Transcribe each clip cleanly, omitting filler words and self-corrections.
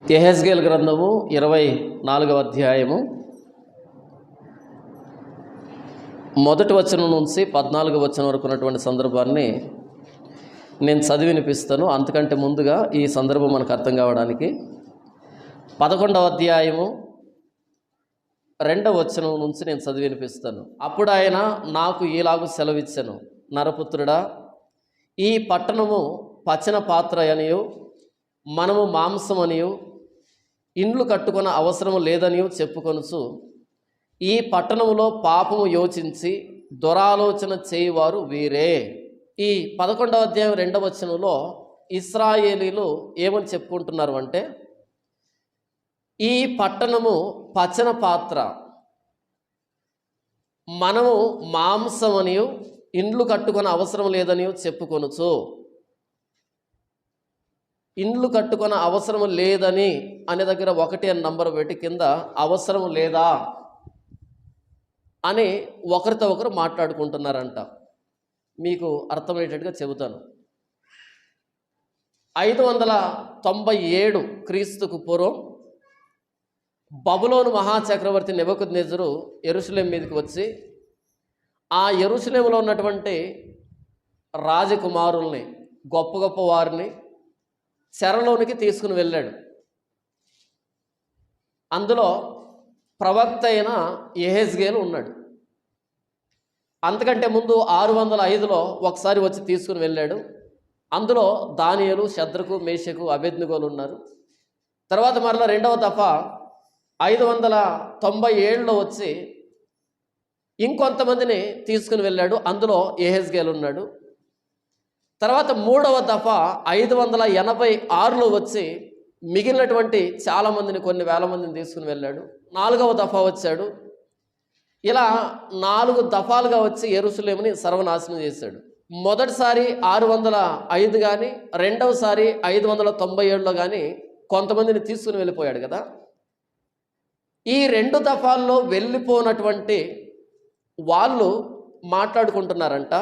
యెహెజ్కేలు గ్రంథము 24వ అధ్యాయము మొదటి వచనం నుంచి 14వ వచనం వరకు ఉన్నటువంటి సందర్భాన్ని నేను చదివి వినిపిస్తాను. అంతకంటే ముందుగా ఈ సందర్భం మనకు అర్థం కావడానికి 11వ అధ్యాయము 2వ వచనం నుంచి నేను చదివి వినిపిస్తాను. అప్పుడు ఆయన నాకు ఈలాగు సెలవిచ్చెను, నరపుత్రుడా, ఈ పట్టణము పచ్చన పాత్ర అనియు మనము మాంసం అనియు ఇండ్లు కట్టుకున్న అవసరం లేదనియు చెప్పుకొనుచు ఈ పట్టణములో పాపము యోచించి దురాలోచన చేయువారు వీరే. ఈ 11వ అధ్యాయం 2వ వచనంలో ఇశ్రాయేలీలు ఏమని చెప్పుకుంటున్నారు అంటే, ఈ పట్టణము పచ్చన పాత్ర, మనము మాంసం అనియు ఇండ్లు కట్టుకున్న అవసరం లేదనియు చెప్పుకొనుచు. ఇండ్లు కట్టుకున్న అవసరం లేదని అనే దగ్గర 1 అని నంబర్ పెట్టి కింద అవసరం లేదా అని ఒకరితో ఒకరు మాట్లాడుకుంటున్నారంట. మీకు అర్థమయ్యేటట్టుగా చెబుతాను. 597 క్రీస్తుకు పూర్వం బబులోను మహాచక్రవర్తి నెబుకద్నెజరు యెరూషలేం మీదకి వచ్చి ఆ యెరూషలేములో ఉన్నటువంటి రాజకుమారుల్ని, గొప్ప గొప్ప వారిని చెరలోనికి తీసుకుని వెళ్ళాడు. అందులో ప్రవక్త అయిన యెహెజ్కేలు ఉన్నాడు. అంతకంటే ముందు 605లో ఒకసారి వచ్చి తీసుకుని వెళ్ళాడు. అందులో దానియేలు, శద్రకు, మేషకు, అబేద్నెగోలు ఉన్నారు. తర్వాత మరలా 2వ దఫా 597లో వచ్చి ఇంకొంతమందిని తీసుకుని వెళ్ళాడు. అందులో యెహెజ్కేలు ఉన్నాడు. తర్వాత 3వ దఫా 586లో వచ్చి మిగిలినటువంటి చాలామందిని, కొన్ని వేల మందిని తీసుకుని వెళ్ళాడు. 4వ దఫా వచ్చాడు. ఇలా 4 దఫాలుగా వచ్చి యెరూషలేముని సర్వనాశనం చేశాడు. మొదటిసారి 605 కానీ, రెండవసారి 597లో కానీ కొంతమందిని తీసుకుని వెళ్ళిపోయాడు కదా. ఈ 2 దఫాల్లో వెళ్ళిపోయినటువంటి వాళ్ళు మాట్లాడుకుంటున్నారంట.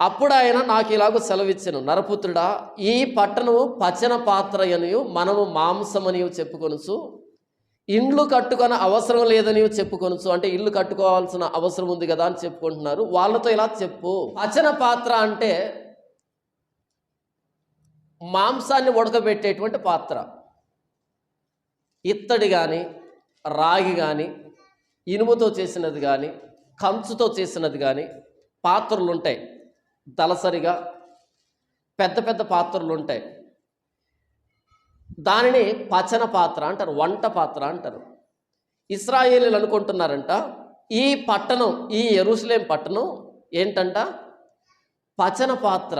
అప్పుడు ఆయన నాకు ఇలాగ సెలవిచ్చెను, నరపుత్రుడా, ఈ పట్టణము పచ్చన పాత్ర అనియు మనము మాంసమనియు చెప్పుకొనుచు ఇండ్లు కట్టుకున్న అవసరం లేదని చెప్పుకొనుచు. అంటే ఇల్లు కట్టుకోవాల్సిన అవసరం ఉంది కదా అని చెప్పుకుంటున్నారు. వాళ్ళతో ఇలా చెప్పు, పచ్చన పాత్ర అంటే మాంసాన్ని ఉడకబెట్టేటువంటి పాత్ర. ఇత్తడి కానీ, రాగి కానీ, ఇనుముతో చేసినది కానీ, కంచుతో చేసినది కానీ పాత్రలు ఉంటాయి. దళసరిగా పెద్ద పెద్ద పాత్రలు ఉంటాయి. దానిని పచ్చన పాత్ర అంటారు, వంట పాత్ర అంటారు. ఇశ్రాయేలీలు అనుకుంటున్నారంట, ఈ పట్టణం, ఈ యెరూషలేం పట్టణం ఏంటంట, పచ్చన పాత్ర,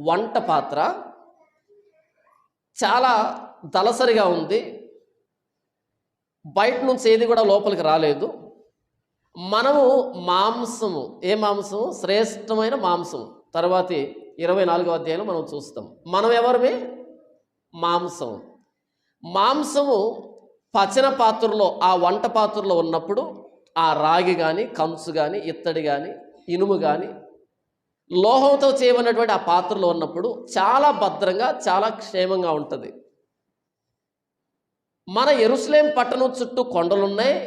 వంట పాత్ర, చాలా దళసరిగా ఉంది, బయట నుంచి ఏది కూడా లోపలికి రాలేదు. మనము మాంసము, ఏ మాంసము? శ్రేష్టమైన మాంసము. తర్వాతి 24వ అధ్యాయంలో మనం చూస్తాం. మనం ఎవరిమే? మాంసము. మాంసము పచ్చన పాత్రలో, ఆ వంట పాత్రలో ఉన్నప్పుడు ఆ రాగి కానీ, కంచు కానీ, ఇత్తడి కానీ, ఇనుము కానీ లోహంతో చేయబడినటువంటి ఆ పాత్రలో ఉన్నప్పుడు చాలా భద్రంగా, చాలా క్షేమంగా ఉంటుంది. మన యెరూషలేం పట్టణం చుట్టూ కొండలున్నాయి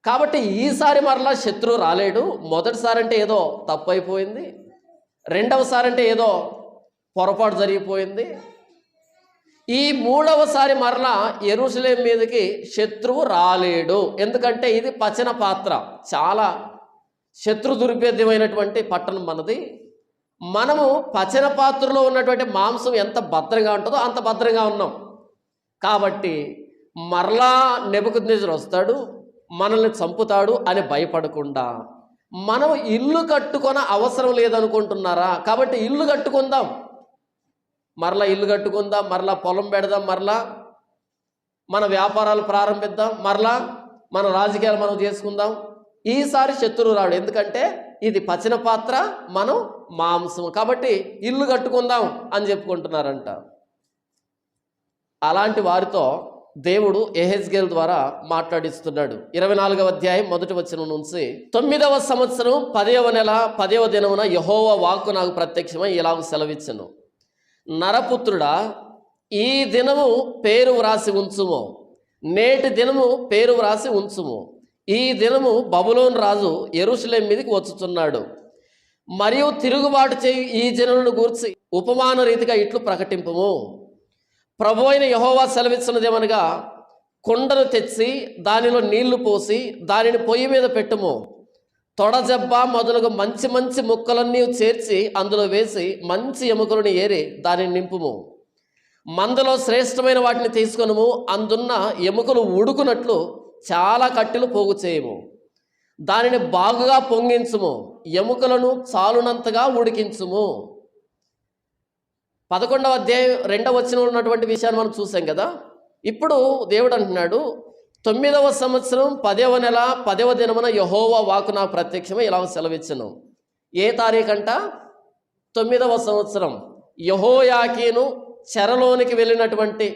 కాబట్టి ఈసారి మరలా శత్రువు రాలేడు. మొదటిసారి అంటే ఏదో తప్పు అయిపోయింది, రెండవసారి అంటే ఏదో పొరపాటు జరిగిపోయింది, ఈ 3వసారి మరలా యెరూషలేం మీదకి శత్రువు రాలేడు. ఎందుకంటే ఇది పచ్చన పాత్ర, చాలా శత్రు దుర్భేద్యమైనటువంటి పట్టణం మనది. మనము పచ్చన పాత్రలో ఉన్నటువంటి మాంసం ఎంత భద్రంగా ఉంటుందో అంత భద్రంగా ఉన్నాం. కాబట్టి మరలా నెబుకద్నెజరు వస్తాడు, మనల్ని చంపుతాడు అని భయపడకుండా మనం ఇల్లు కట్టుకొన అవసరం లేదనుకుంటున్నారా? కాబట్టి ఇల్లు కట్టుకుందాం, మరలా ఇల్లు కట్టుకుందాం, మరలా పొలం పెడదాం, మరలా మన వ్యాపారాలు ప్రారంభిద్దాం, మరలా మన రాజకీయాలు మనం చేసుకుందాం. ఈసారి శత్రువు రాడు, ఎందుకంటే ఇది పచ్చన పాత్ర, మనం మాంసం, కాబట్టి ఇల్లు కట్టుకుందాం అని చెప్పుకుంటున్నారంట. అలాంటి వారితో దేవుడు యెహెజ్కేలు ద్వారా మాట్లాడిస్తున్నాడు. 24వ అధ్యాయం మొదటి వచనం నుంచి 9వ సంవత్సరం 10వ నెల 10వ దినమున యెహోవా వాక్కు నాకు ప్రత్యక్షమై ఇలాగ సెలవిచ్చెను, నరపుత్రుడా, ఈ దినము పేరు వ్రాసి ఉంచుము, నేటి దినము పేరు వ్రాసి ఉంచుము. ఈ దినము బబులోను రాజు యెరూషలేము మీదకి వచ్చుచున్నాడు. మరియు తిరుగుబాటు చేయు ఈ జనులను గూర్చి ఉపమాన రీతిగా ఇట్లు ప్రకటింపుము. ప్రభు అయిన యెహోవా సెలవిచ్చినదేమనగా, కుండను తెచ్చి దానిలో నీళ్లు పోసి దానిని పొయ్యి మీద పెట్టుము. తొడజబ్బ మొదలుగా మంచి మంచి ముక్కలన్నీ చేర్చి అందులో వేసి మంచి ఎముకలను ఏరి దానిని నింపుము. మందలో శ్రేష్టమైన వాటిని తీసుకొనుము. అందున్న ఎముకలు ఉడుకునట్లు చాలా కట్టెలు పోగు చేయము. దానిని బాగుగా పొంగించుము. ఎముకలను చాలునంతగా ఉడికించుము. 11వ అధ్యాయం 2వ వచనంలో ఉన్నటువంటి విషయాన్ని మనం చూసాం కదా. ఇప్పుడు దేవుడు అంటున్నాడు, 9వ సంవత్సరం 10వ నెల 10వ దినమున యెహోవా వాక్కు నాకు ప్రత్యక్షమై ఇలా సెలవిచ్చెను. ఏ తారీఖంట? 9వ సంవత్సరం. యెహోయాకీను చెరలోనికి వెళ్ళినటువంటి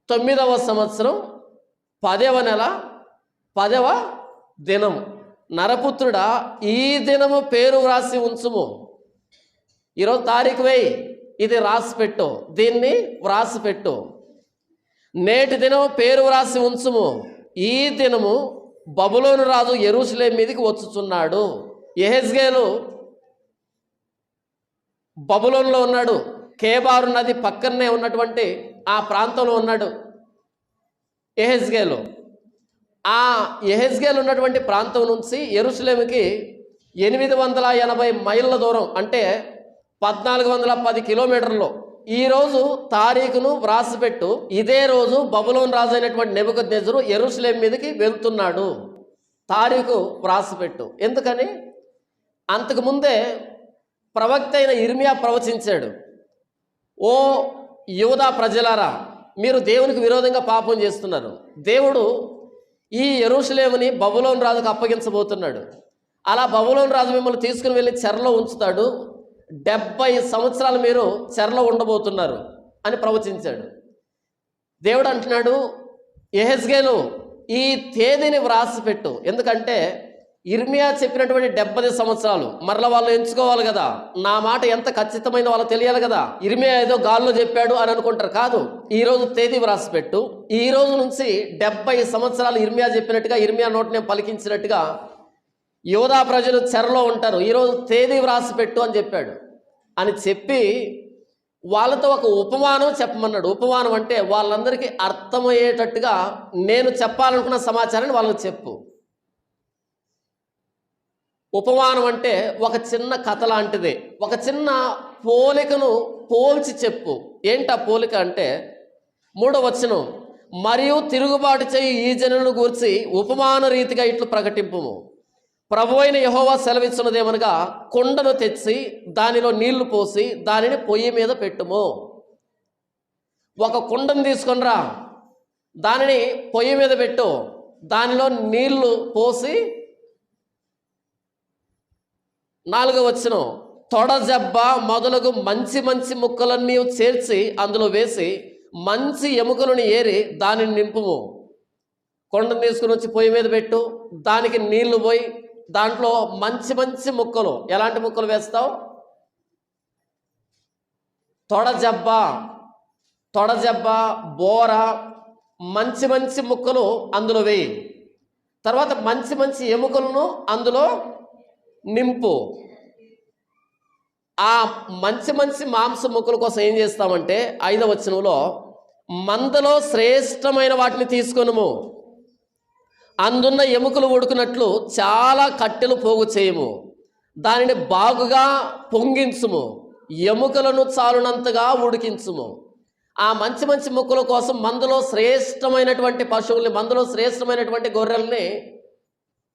9వ సంవత్సరం 10వ నెల 10వ దినం. నరపుత్రుడా, ఈ దినము పేరు వ్రాసి ఉంచుము. ఈరోజు తారీఖు వేయి, ఇది రాసి పెట్టు, దీన్ని వ్రాసి పెట్టు. నేటి దినము పేరు వ్రాసి ఉంచుము. ఈ దినము బబులోను రాజు యెరూషలేము మీదకి వచ్చుచున్నాడు. యెహెజ్కేలు బబులోనులో ఉన్నాడు. కేబారు నది పక్కనే ఉన్నటువంటి ఆ ప్రాంతంలో ఉన్నాడు యెహెజ్కేలు. ఆ యెహెజ్కేలు ఉన్నటువంటి ప్రాంతం నుంచి యెరూషలేముకి 880 మైళ్ళ దూరం, అంటే 1410 కిలోమీటర్లు. ఈరోజు తారీఖును వ్రాసిపెట్టు. ఇదే రోజు బబులోను రాజు అయినటువంటి నెబుకద్నెజరు యెరూషలేము మీదకి వెళ్తున్నాడు. తారీఖు వ్రాసిపెట్టు. ఎందుకని? అంతకుముందే ప్రవక్త అయిన ఇర్మియా ప్రవచించాడు, ఓ యూదా ప్రజలారా, మీరు దేవునికి విరోధంగా పాపం చేస్తున్నారు. దేవుడు ఈ యెరూషలేముని బబులోను రాజుకు అప్పగించబోతున్నాడు. అలా బబులోను రాజు మిమ్మల్ని తీసుకుని వెళ్ళి చెరలో ఉంచుతాడు. 70 సంవత్సరాలు మీరు చెరలో ఉండబోతున్నారు అని ప్రవచించాడు. దేవుడు అంటున్నాడు, యెహెజ్కేలు ఈ తేదీని వ్రాసి పెట్టు. ఎందుకంటే ఇర్మియా చెప్పినటువంటి 70 సంవత్సరాలు మరలా వాళ్ళు ఎంచుకోవాలి కదా. నా మాట ఎంత ఖచ్చితమైన వాళ్ళకి తెలియాలి కదా. ఇర్మియా ఏదో గాల్లో చెప్పాడు అని అనుకుంటారు. కాదు, ఈరోజు తేదీ వ్రాసి పెట్టు. ఈ రోజు నుంచి 70 సంవత్సరాలు ఇర్మియా చెప్పినట్టుగా, ఇర్మియా నోటిని పలికించినట్టుగా యూదా ప్రజలు చెరలో ఉంటారు. ఈరోజు తేదీ వ్రాసి పెట్టు అని చెప్పాడు. అని చెప్పి వాళ్ళతో ఒక ఉపమానం చెప్పమన్నాడు. ఉపమానం అంటే వాళ్ళందరికీ అర్థమయ్యేటట్టుగా నేను చెప్పాలనుకున్న సమాచారాన్ని వాళ్ళకి చెప్పు. ఉపమానం అంటే ఒక చిన్న కథ లాంటిది. ఒక చిన్న పోలికను పోల్చి చెప్పు. ఏంటా పోలిక అంటే 3వ వచనం, మరియు తిరుగుబాటు చేయి ఈ జనులను గూర్చి ఉపమాన రీతిగా ఇట్లు ప్రకటింపుము. ప్రభు అయిన యెహోవా సెలవిస్తున్నదేమనగా, కుండను తెచ్చి దానిలో నీళ్లు పోసి దానిని పొయ్యి మీద పెట్టుము. ఒక కుండను తీసుకొనిరా, దానిని పొయ్యి మీద పెట్టు, దానిలో నీళ్లు పోసి 4వ వచనం, తొడజబ్బ మొదలగు మంచి మంచి ముక్కలన్నీ చేర్చి అందులో వేసి మంచి ఎముకలను ఏరి దానిని నింపుము. కొండను తీసుకుని వచ్చి పొయ్యి మీద పెట్టు, దానికి నీళ్లు పోయి దాంట్లో మంచి మంచి ముక్కలు. ఎలాంటి ముక్కలు వేస్తావు? తొడజబ్బ, బోర, మంచి మంచి ముక్కలు అందులో వేయి. తర్వాత మంచి మంచి ఎముకలను అందులో నింపు. ఆ మంచి మంచి మాంస ముక్కల కోసం ఏం చేస్తామంటే 5వ వచనంలో, మందలో శ్రేష్టమైన వాటిని తీసుకొనుము. అందున్న ఎముకలు ఉడుకునట్లు చాలా కట్టెలు పోగు చేయము. దానిని బాగుగా పొంగించుము. ఎముకలను చాలునంతగా ఉడికించుము. ఆ మంచి మంచి ముక్కల కోసం మందలో శ్రేష్టమైనటువంటి పశువుల్ని, మందలో శ్రేష్టమైనటువంటి గొర్రెల్ని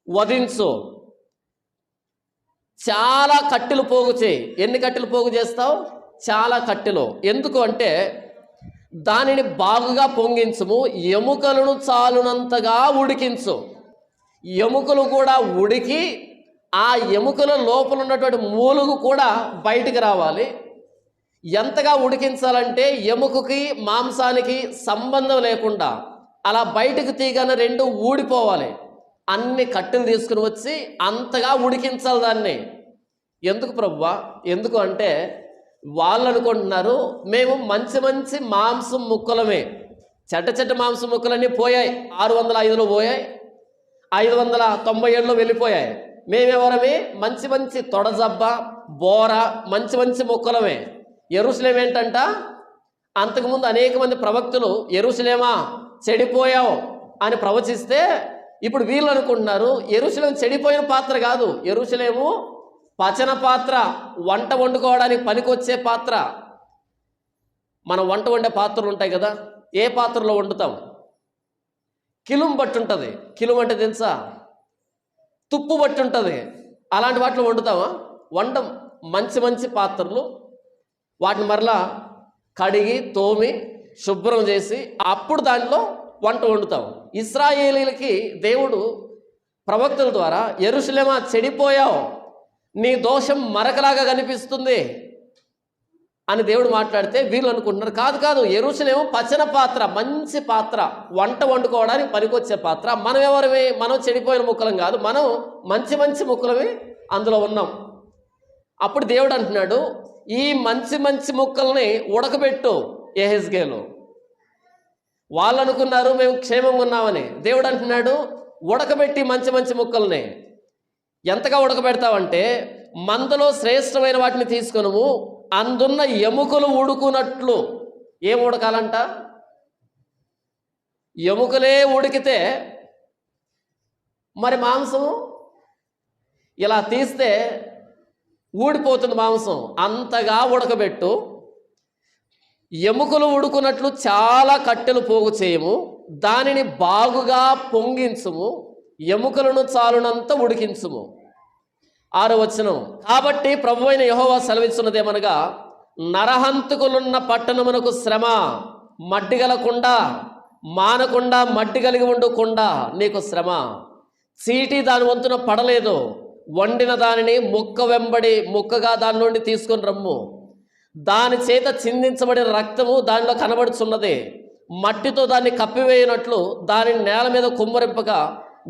వధించు. చాలా కట్టెలు పోగు చేయి. ఎన్ని కట్టెలు పోగు చేస్తావు? చాలా కట్టెలు. ఎందుకు అంటే దానిని బాగుగా పొంగించుము. ఎముకలను చాలునంతగా ఉడికించు. ఎముకలు కూడా ఉడికి ఆ ఎముకల లోపల ఉన్నటువంటి మూలుగు కూడా బయటికి రావాలి. ఎంతగా ఉడికించాలంటే ఎముకకి మాంసానికి సంబంధం లేకుండా అలా బయటకు తీయగానే 2 ఊడిపోవాలి. అన్ని కట్టెలు తీసుకుని వచ్చి అంతగా ఉడికించాలి దాన్ని. ఎందుకు ప్రభువా? ఎందుకు అంటే వాళ్ళు అనుకుంటున్నారు మేము మంచి మంచి మాంసం ముక్కలమే, చెడ్డ చెడ్డ మాంసం ముక్కలన్నీ పోయాయి, 605లో పోయాయి, 597లో వెళ్ళిపోయాయి. మేమెవరమే మంచి మంచి తొడజబ్బ బోర మంచి మంచి ముక్కలమే. యెరూషలేము ఏంటంట, అంతకుముందు అనేక మంది ప్రవక్తలు యెరూషలేమా చెడిపోయావు అని ప్రవచిస్తే ఇప్పుడు వీళ్ళు అనుకుంటున్నారు యెరూషలేము చెడిపోయిన పాత్ర కాదు, యెరూషలేము పచన పాత్ర, వంట వండుకోవడానికి పనికొచ్చే పాత్ర. మనం వంట వండే పాత్రలు ఉంటాయి కదా, ఏ పాత్రలో వండుతాం? కిలుం బట్టి ఉంటుంది. కిలుం అంటే తెలుసా? తుప్పు బట్టి ఉంటుంది. అలాంటి వాటిలో వండుతామా? వండం. మంచి మంచి పాత్రలు, వాటిని మరలా కడిగి తోమి శుభ్రం చేసి అప్పుడు దాంట్లో వంట వండుతాం. ఇశ్రాయేలీలకి దేవుడు ప్రవక్తల ద్వారా యెరూషలేమా చెడిపోయావు, నీ దోషం మరకలాగా కనిపిస్తుంది అని దేవుడు మాట్లాడితే వీళ్ళు అనుకుంటున్నారు కాదు కాదు, యెరూషలేము పచన పాత్ర, మంచి పాత్ర, వంట వండుకోవడానికి పనికొచ్చే పాత్ర. మనం ఎవరివి? మనం చెడిపోయిన ముక్కలం కాదు, మనం మంచి మంచి ముక్కలవి అందులో ఉన్నాం. అప్పుడు దేవుడు అంటున్నాడు ఈ మంచి మంచి ముక్కల్ని ఉడకబెట్టు. యెహెజ్కేలు వాళ్ళు అనుకున్నారు మేము క్షేమంగా ఉన్నామని. దేవుడు అంటున్నాడు ఉడకబెట్టి మంచి మంచి ముక్కల్ని. ఎంతగా ఉడకబెడతావంటే మందలో శ్రేష్టమైన వాటిని తీసుకొనుము, అందున్న ఎముకలు ఉడుకున్నట్లు. ఏం ఉడకాలంట? ఎముకలే ఉడికితే మరి మాంసము ఇలా తీస్తే ఊడిపోతుంది మాంసం. అంతగా ఉడకబెట్టు, ఎముకలు ఉడుకున్నట్లు చాలా కట్టెలు పోగు చేయము, దానిని బాగుగా పొంగించుము, ఎముకలను చాలునంత ఉడికించుము. 6వ వచనం, కాబట్టి ప్రభువైన యెహోవా సెలవిస్తున్నదేమనగా నరహంతకులున్న పట్టణమునకు శ్రమ, మడ్డిగలకుండా మానకుండా మడ్డి కలిగి ఉండకుండా నీకు శ్రమ. చీటి దాని వంతున పడలేదు, వండిన దానిని ముక్క వెంబడి ముక్కగా దాని నుండి తీసుకొని రమ్ము. దాని చేత చిందించబడిన రక్తము దానిలో కనబడుచున్నది. మట్టితో దాన్ని కప్పివేయనట్లు దానిని నేల మీద కుమ్మరింపగా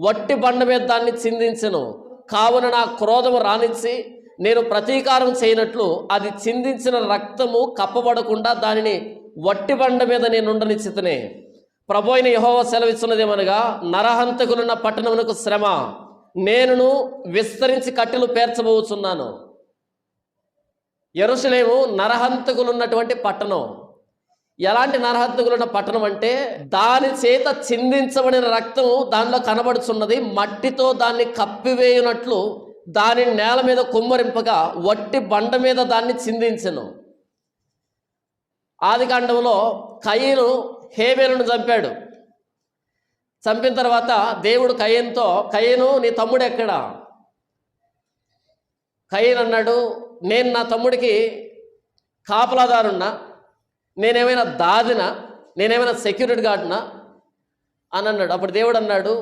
వట్టి బండ మీద దాన్ని చిందించెను. కావున నా క్రోధము రానిచ్చి నేను ప్రతీకారం చేయనట్లు అది చిందించిన రక్తము కప్పబడకుండా దానిని వట్టి బండ మీద నేను ఉండనిచ్చితనే. ప్రభు అయిన యెహోవా సెలవిస్తున్నదేమనగా నరహంతకులున్న పట్టణమునకు శ్రమ, నేనును విస్తరించి కట్టెలు పేర్చబోచున్నాను. యెరూషలేము నరహంతకులున్నటువంటి పట్టణం. ఎలాంటి నరహంతకులున్న పట్టణం అంటే దాని చేత చిందించబడిన రక్తము దానిలో కనబడుచున్నది. మట్టితో దాన్ని కప్పివేయునట్లు దానిని నేల మీద కుమ్మరింపగా వట్టి బండ మీద దాన్ని చిందించెను. ఆదికాండంలో కయీను హేబేలును చంపాడు. చంపిన తర్వాత దేవుడు కయీనుతో, కయీను నీ తమ్ముడు ఎక్కడా? కయీను అన్నాడు నేను నా తమ్ముడికి కాపలాదారున్నా, నేనేమైనా దాదినా, నేనేమైనా సెక్యూరిటీ గార్డ్నా అని అన్నాడు. అప్పుడు దేవుడు అన్నాడు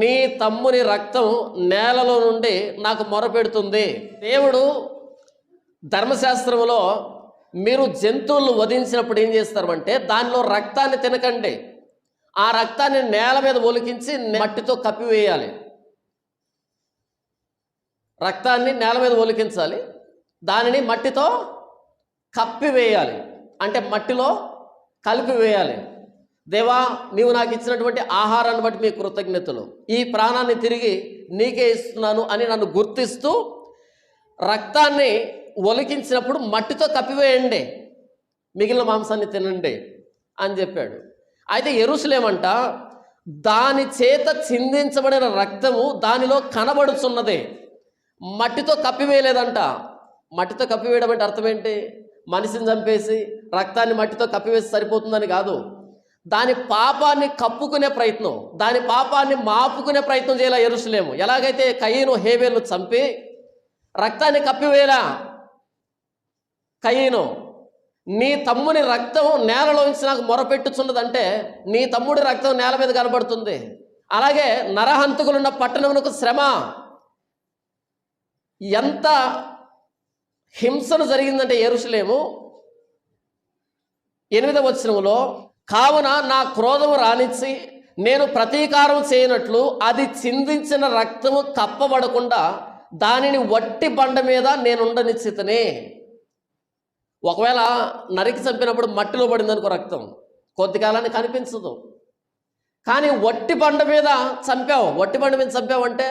నీ తమ్ముని రక్తం నేలలో నుండి నాకు మొరపెడుతుంది. దేవుడు ధర్మశాస్త్రంలో మీరు జంతువులను వధించినప్పుడు ఏం చేస్తారంటే దానిలో రక్తాన్ని తినకండి, ఆ రక్తాన్ని నేల మీద ఒలికించి మట్టితో కప్పివేయాలి. రక్తాన్ని నేల మీద ఒలికించాలి, దానిని మట్టితో కప్పివేయాలి, అంటే మట్టిలో కలిపివేయాలి. దేవా నీవు నాకు ఇచ్చినటువంటి ఆహారాన్ని బట్టి మీ కృతజ్ఞతలు, ఈ ప్రాణాన్ని తిరిగి నీకే ఇస్తున్నాను అని నన్ను గుర్తిస్తూ రక్తాన్ని ఒలికించినప్పుడు మట్టితో కప్పివేయండి, మిగిలిన మాంసాన్ని తినండి అని చెప్పాడు. అయితే యెరూషలేమంట దాని చేత చిందించబడిన రక్తము దానిలో కనబడుచున్నది, మట్టితో కప్పివేయలేదంట. మట్టితో కప్పివేయడం అంటే అర్థం ఏంటి? మనిషిని చంపేసి రక్తాన్ని మట్టితో కప్పివేసి సరిపోతుందని కాదు. దాని పాపాన్ని కప్పుకునే ప్రయత్నం, దాని పాపాన్ని మాపుకునే ప్రయత్నం చేయాల యెరూషలేము. ఎలాగైతే కయీను హేబేలును చంపి రక్తాన్ని కప్పివేలా, కయీను నీ తమ్ముని రక్తం నేలలోంచి నాకు మొరపెట్టుచున్నదంటే నీ తమ్ముడి రక్తం నేల మీద కనబడుతుంది. అలాగే నరహంతకులున్న పట్టణమునకు శ్రమ. ఎంత హింసను జరిగిందంటే యెరూషలేము 8వ వచనంలో కావున నా క్రోధము రానిచ్చి నేను ప్రతీకారం చేయనట్లు అది చిందించిన రక్తము కప్పబడకుండా దానిని వట్టి బండ మీద నేను ఉండనిచ్చితనే. ఒకవేళ నరికి చంపినప్పుడు మట్టిలో పడిందనుకో రక్తం, కొద్ది కాలానికి కనిపించదు. కానీ వట్టి బండ మీద చంపావు, వట్టి బండ మీద చంపావు అంటే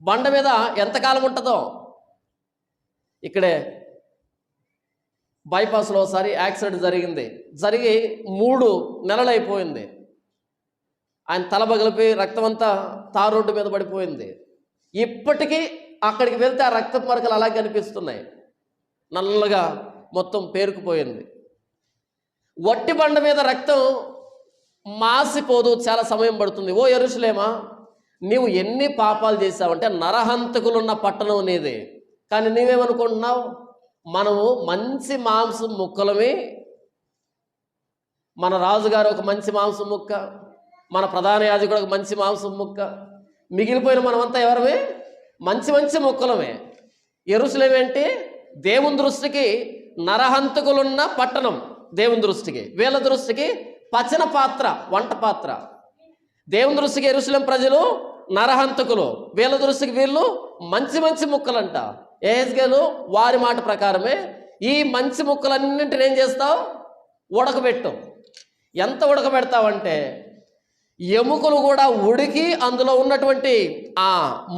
బండ మీద ఎంతకాలం ఉంటుందో. ఇక్కడే బైపాస్లో ఒకసారి యాక్సిడెంట్ జరిగి 3 నెలలు అయిపోయింది. ఆయన తల పగిలిపోయి రక్తం అంతా తార్ రోడ్డు మీద పడిపోయింది. ఇప్పటికీ అక్కడికి వెళ్తే ఆ రక్తపు మరకలు అలాగే కనిపిస్తున్నాయి, నల్లగా మొత్తం పేరుకుపోయింది. వట్టి బండ మీద రక్తం మాసిపోదు, చాలా సమయం పడుతుంది. ఓ యెరూషలేమా, నీవు ఎన్ని పాపాలు చేశావంటే నరహంతకులున్న పట్టణం నీది. కానీ నీవేమనుకుంటున్నావు, మనము మంచి మాంసం ముక్కలమే, మన రాజుగారు ఒక మంచి మాంసం ముక్క, మన ప్రధాన యాజకుడు ఒక మంచి మాంసం ముక్క, మిగిలిపోయిన మనమంతా ఎవరమే, మంచి మంచి ముక్కలమే. యెరూషలేం ఏంటి, దేవుని దృష్టికి నరహంతకులున్న పట్టణం, దేవుని దృష్టికి. వీళ్ళ దృష్టికి పచన పాత్ర, వంట పాత్ర. దేవుని దృష్టికి యెరూషలేం ప్రజలు నరహంతకులు, వీళ్ళ దృష్టికి వీళ్ళు మంచి మంచి ముక్కలంట. యెహెజ్కేలు వారి మాట ప్రకారమే ఈ మంచి ముక్కలన్నింటిని ఏం చేస్తావు, ఉడకబెట్టు. ఎంత ఉడకబెడతావంటే ఎముకలు కూడా ఉడికి అందులో ఉన్నటువంటి ఆ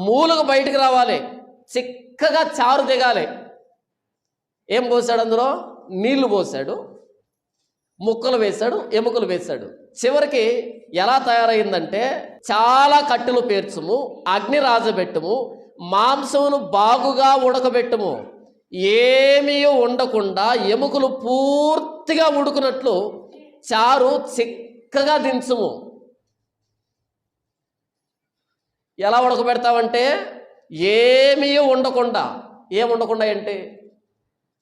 మూలకు బయటికి రావాలి, చిక్కగా చారు దిగాలి. ఏం పోసాడు, అందులో నీళ్లు పోసాడు, ముక్కలు వేశాడు, ఎముకలు వేశాడు. చివరికి ఎలా తయారైందంటే, చాలా కట్టెలు పేర్చుము, అగ్ని రాజబెట్టుము, మాంసమును బాగుగా ఉడకబెట్టుము, ఏమీ ఉండకుండా ఎముకలు పూర్తిగా ఉడుకున్నట్లు చారు చిక్కగా దించుము. ఎలా ఉడకబెడతావంటే ఏమీ ఉండకుండా. ఏం ఉండకుండా ఏంటి,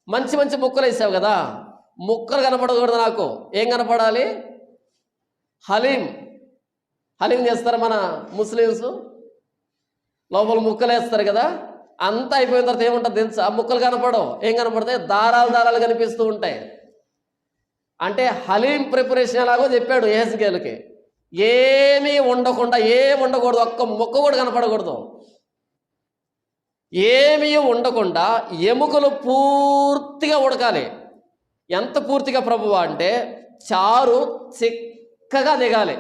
మంచి మంచి ముక్కలు వేసావు కదా, ముక్కలు కనపడకూడదు. నాకు ఏం కనపడాలి, హలీం చేస్తారు మన ముస్లిమ్స్, లోపల ముక్కలు వేస్తారు కదా, అంతా అయిపోయిన తర్వాత ఏముంటుంది తెలుసా, ముక్కలు కనపడవు. ఏం కనపడతాయి, దారాలు కనిపిస్తూ ఉంటాయి. అంటే హలీం ప్రిపరేషన్ ఎలాగో చెప్పాడు యెహెజ్కేలుకి. ఏమీ ఉండకుండా, ఏమి ఉండకూడదు, ఒక్క ముక్క కూడా కనపడకూడదు, ఏమీ ఉండకుండా ఎముకలు పూర్తిగా ఉడకాలి. ఎంత పూర్తిగా ప్రభువా అంటే చారు చిక్కగా దిగాలి.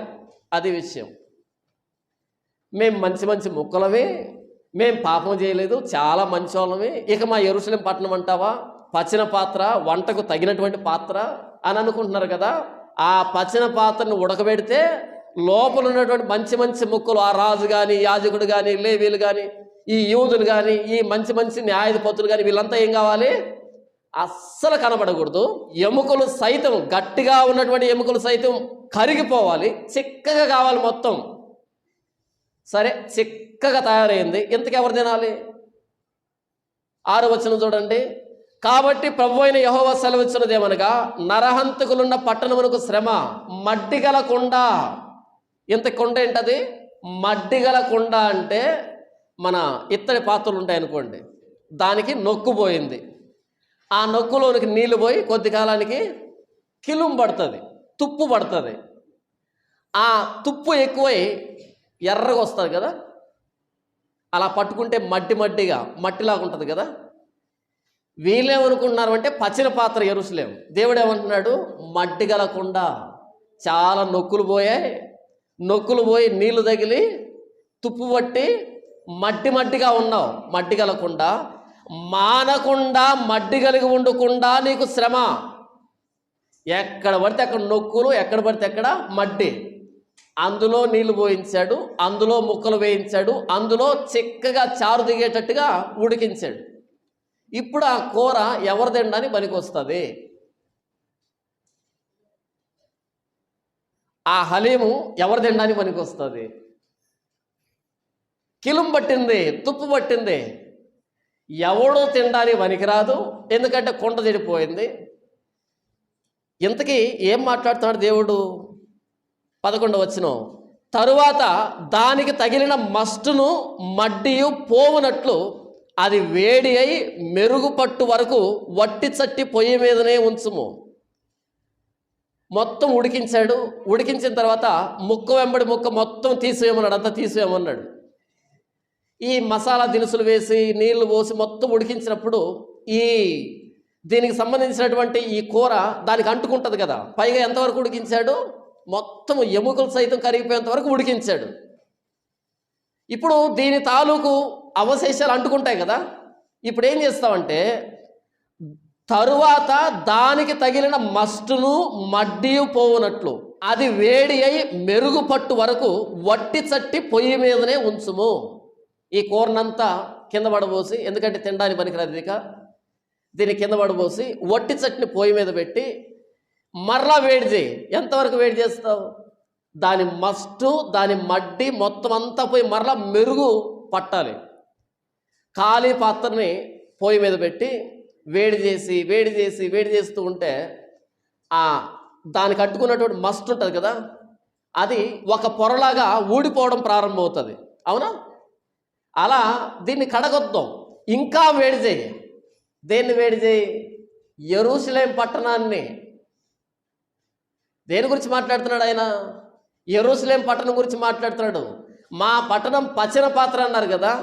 అది విషయం. మేము మంచి మంచి ముక్కలమే, మేము పాపం చేయలేదు, చాలా మంచి వాళ్ళమే, ఇక మా యెరూషలేం పట్టణం అంటావా పచిన పాత్ర, వంటకు తగినటువంటి పాత్ర అని అనుకుంటున్నారు కదా. ఆ పచిన పాత్రను ఉడకబెడితే లోపల ఉన్నటువంటి మంచి మంచి ముక్కలు, ఆ రాజు కానీ, యాజకుడు కానీ, లేవీలు కానీ, ఈ యూదులు కానీ, ఈ మంచి మంచి న్యాయాధిపతులు కానీ, వీళ్ళంతా ఏం కావాలి, అస్సలు కనబడకూడదు. ఎముకలు సైతం, గట్టిగా ఉన్నటువంటి ఎముకలు సైతం కరిగిపోవాలి, చిక్కగా కావాలి మొత్తం. సరే, చిక్కగా తయారైంది. ఇంతకు ఎవరు తినాలి? 6వ వచనం చూడండి. కాబట్టి ప్రభువైన యెహోవా సెలవిచ్చినదేమనగా, నరహంతకులున్న పట్టణమునకు శ్రమ, మడ్డిగల కుండ. ఇంత కుండ ఏంటది, మడ్డిగల కుండ అంటే మన ఇత్తడి పాత్రలు ఉంటాయనుకోండి, దానికి నొక్కు పోయింది, ఆ నొక్కులోనికి నీళ్లు పోయి కొద్ది కాలానికి కిలుం పడుతుంది, తుప్పు పడుతుంది. ఆ తుప్పు ఎక్కువై ఎర్రగా వస్తుంది కదా, అలా పట్టుకుంటే మట్టిలాగా ఉంటుంది కదా. వీళ్ళేమనుకుంటున్నారు అంటే పచిన పాత్ర యెరూషలేం. దేవుడు ఏమంటున్నాడు, మడ్డిగల కుండ. చాలా నొక్కులు పోయి నీళ్లు తగిలి తుప్పు పట్టి మట్టిగా ఉన్నావు. మడ్డిగల కుండ, మానకుండా మడ్డి కలిగి ఉండకుండా నీకు శ్రమ. ఎక్కడ పడితే అక్కడ నొక్కులు, ఎక్కడ పడితే అక్కడ మడ్డి. అందులో నీళ్లు పోయించాడు, అందులో ముక్కలు వేయించాడు, అందులో చిక్కగా చారు దిగేటట్టుగా ఉడికించాడు. ఇప్పుడు ఆ కూర ఎవరు తినడానికి పనికొస్తుంది? ఆ హలీము ఎవరు తినడానికి పనికొస్తుంది? కిలుం పట్టింది, తుప్పు పట్టింది, ఎవడో తినడానికి పనికిరాదు, ఎందుకంటే కుండ చెడిపోయింది. ఇంతకీ ఏం మాట్లాడుతున్నాడు దేవుడు? 11వ వచనం, తరువాత దానికి తగిలిన మస్టును మడ్డియు పోవునట్లు అది వేడి అయి మెరుగుపట్టు వరకు వట్టి చట్టి పొయ్యి మీదనే ఉంచుము. మొత్తం ఉడికించాడు. ఉడికించిన తర్వాత ముక్క వెంబడి ముక్క మొత్తం తీసేయమన్నాడు, అంతా తీసేయమన్నాడు. ఈ మసాలా దినుసులు వేసి నీళ్లు పోసి మొత్తం ఉడికించినప్పుడు ఈ దీనికి సంబంధించినటువంటి ఈ కూర దానికి అంటుకుంటుంది కదా, పైగా ఎంతవరకు ఉడికించాడు, మొత్తం ఎముకలు సైతం కరిగిపోయేంత వరకు ఉడికించాడు. ఇప్పుడు దీని తాలూకు అవశేషాలు అంటుకుంటాయి కదా, ఇప్పుడు ఏం చేస్తామంటే తరువాత దానికి తగిలిన మస్టును మడ్డియు పోవునట్లు అది వేడి అయి మెరుగుపట్టు వరకు వట్టి చట్టి పొయ్యి మీదనే ఉంచుము. ఈ కూరనంతా కింద పడబోసి, ఎందుకంటే తినడానికి పనికిరాదు ఇక, దీన్ని కింద పడబోసి వట్టి చట్ని పొయ్యి మీద పెట్టి మరలా వేడి చేయి. ఎంతవరకు వేడి చేస్తావు, దాని మస్టు దాని మడ్డి మొత్తం అంతా పోయి మరలా మెరుగు పట్టాలి. ఖాళీ పాత్రని పొయ్యి మీద పెట్టి వేడి చేసి వేడి చేసి వేడి చేస్తూ ఉంటే దానికి అట్టుకున్నటువంటి మస్ట్ ఉంటుంది కదా, అది ఒక పొరలాగా ఊడిపోవడం ప్రారంభమవుతుంది. అవునా? అలా దీన్ని కడగొద్దాం, ఇంకా వేడి చేయి. దేన్ని వేడి చేయి? యెరూషలేం పట్టణాన్ని. దేని గురించి మాట్లాడుతున్నాడు ఆయన? యెరూషలేం పట్టణం గురించి మాట్లాడుతున్నాడు. మా పట్టణం పచ్చిన పాత్ర అన్నారు కదా,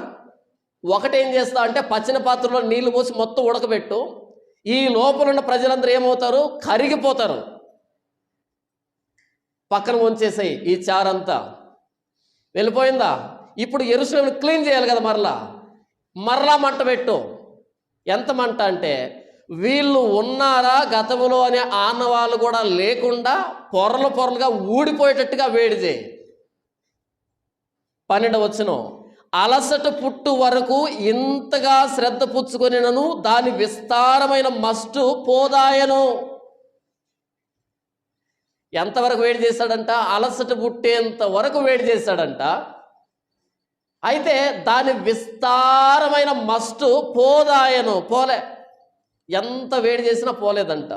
ఒకటేం చేస్తా అంటే పచ్చిన పాత్రలో నీళ్లు పోసి మొత్తం ఉడకబెట్టు, ఈ లోపల ఉన్న ప్రజలందరూ ఏమవుతారు? కరిగిపోతారు. పక్కన ఉంచేసాయి ఈ చారంతా. వెళ్ళిపోయిందా? ఇప్పుడు యెరూషలేమును క్లీన్ చేయాలి కదా, మరలా మంట పెట్టు. ఎంత మంట అంటే వీళ్ళు ఉన్నారా గతములో అనే ఆనవాళ్ళు కూడా లేకుండా పొరలు పొరలుగా ఊడిపోయేటట్టుగా వేడి చేయి. 12వ వచనం, అలసట పుట్టు వరకు ఇంతగా శ్రద్ధ పుచ్చుకొనినను దాని విస్తారమైన మస్టు పోదాయను. ఎంతవరకు వేడి చేశాడంట? అలసట పుట్టేంత వరకు వేడి చేశాడంట. అయితే దాని విస్తారమైన మస్టు పోదాయను, పోలే. ఎంత వేడి చేసినా పోలేదంట.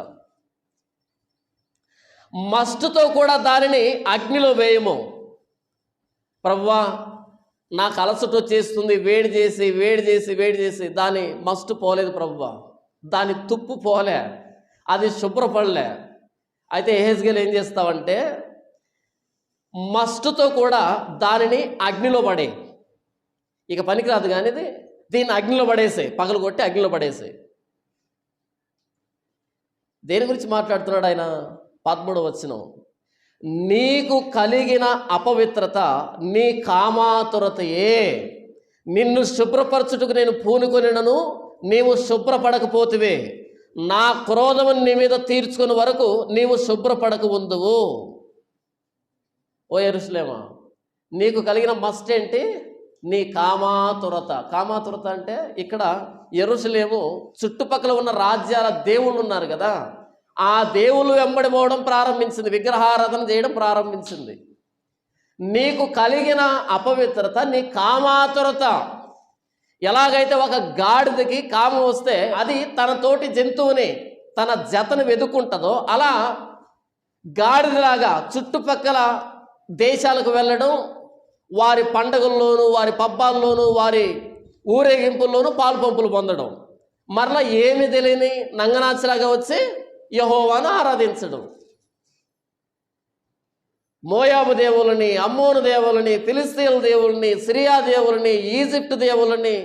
మస్టుతో కూడా దానిని అగ్నిలో వేయము. ప్రభువా, నాకు అలసట వచ్చేస్తుంది, వేడి చేసి వేడి చేసి వేడి చేసి దాని మస్టు పోలేదు ప్రభువా, దాని తుప్పు పోలే, అది శుభ్రపడలే. అయితే యెహెజ్కేలు ఏం చేస్తావంటే మస్టుతో కూడా దానిని అగ్నిలో పడే. ఇక పనికిరాదు కానీ దీన్ని అగ్నిలో పడేసే, పగలు కొట్టి అగ్నిలో పడేసే. దేని గురించి మాట్లాడుతున్నాడు ఆయన? 13వ వచనం, నీకు కలిగిన అపవిత్రత నీ కామాతురతయే, నిన్ను శుభ్రపరచుటకు నేను పూనుకొనినను నీవు శుభ్రపడకపోతివే, నా క్రోధము నీ మీద తీర్చుకుని వరకు నీవు శుభ్రపడక ఉందువు. ఓ యెరూషలేమా, నీకు కలిగిన మస్ట్ ఏంటి? నీ కామాతురత. కామాతురత అంటే ఇక్కడ యెరూషలేము చుట్టుపక్కల ఉన్న రాజ్యాల దేవుళ్ళు ఉన్నారు కదా, ఆ దేవుళ్ళు వెంబడి పోవడం ప్రారంభించింది, విగ్రహారాధన చేయడం ప్రారంభించింది. నీకు కలిగిన అపవిత్రత నీ కామాతురత. ఎలాగైతే ఒక గాడిదకి కామం వస్తే అది తన తోటి జంతువుని, తన జతను వెతుక్కుంటుందో, అలా గాడిదలాగా చుట్టుపక్కల దేశాలకు వెళ్ళడం, వారి పండగల్లోనూ వారి పబ్బాల్లోనూ వారి ఊరేగింపుల్లోనూ పాలు పంపులు పొందడం, మరలా ఏమి తెలియని నంగనాచిలాగా వచ్చి యెహోవాను ఆరాధించడం. మోయాబు దేవులని, అమ్మోను దేవులని, ఫిలిస్తీన్ల దేవులని, సిరియా దేవులని, ఈజిప్ట్ దేవులని,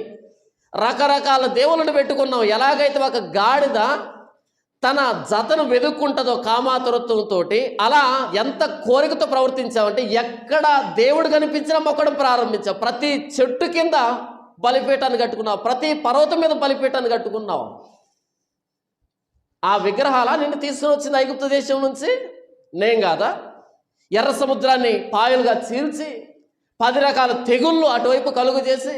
రకరకాల దేవులను పెట్టుకున్నాం. ఎలాగైతే ఒక గాడిద తన జతను వెతుక్కుంటుందో కామాతురత్వంతో, అలా ఎంత కోరికతో ప్రవర్తించామంటే ఎక్కడ దేవుడు కనిపించినా మొక్కడం ప్రారంభించాం. ప్రతి చెట్టు కింద బలిపీఠాన్ని కట్టుకున్నావు, ప్రతి పర్వతం మీద బలిపీఠాన్ని కట్టుకున్నావు. ఆ విగ్రహాల నిన్ను తీసుకుని వచ్చింది ఐగుప్తు దేశం నుంచి? నేను కాదా? ఎర్ర సముద్రాన్ని పాయలుగా చీల్చి 10 రకాల తెగుళ్ళు అటువైపు కలుగు చేసి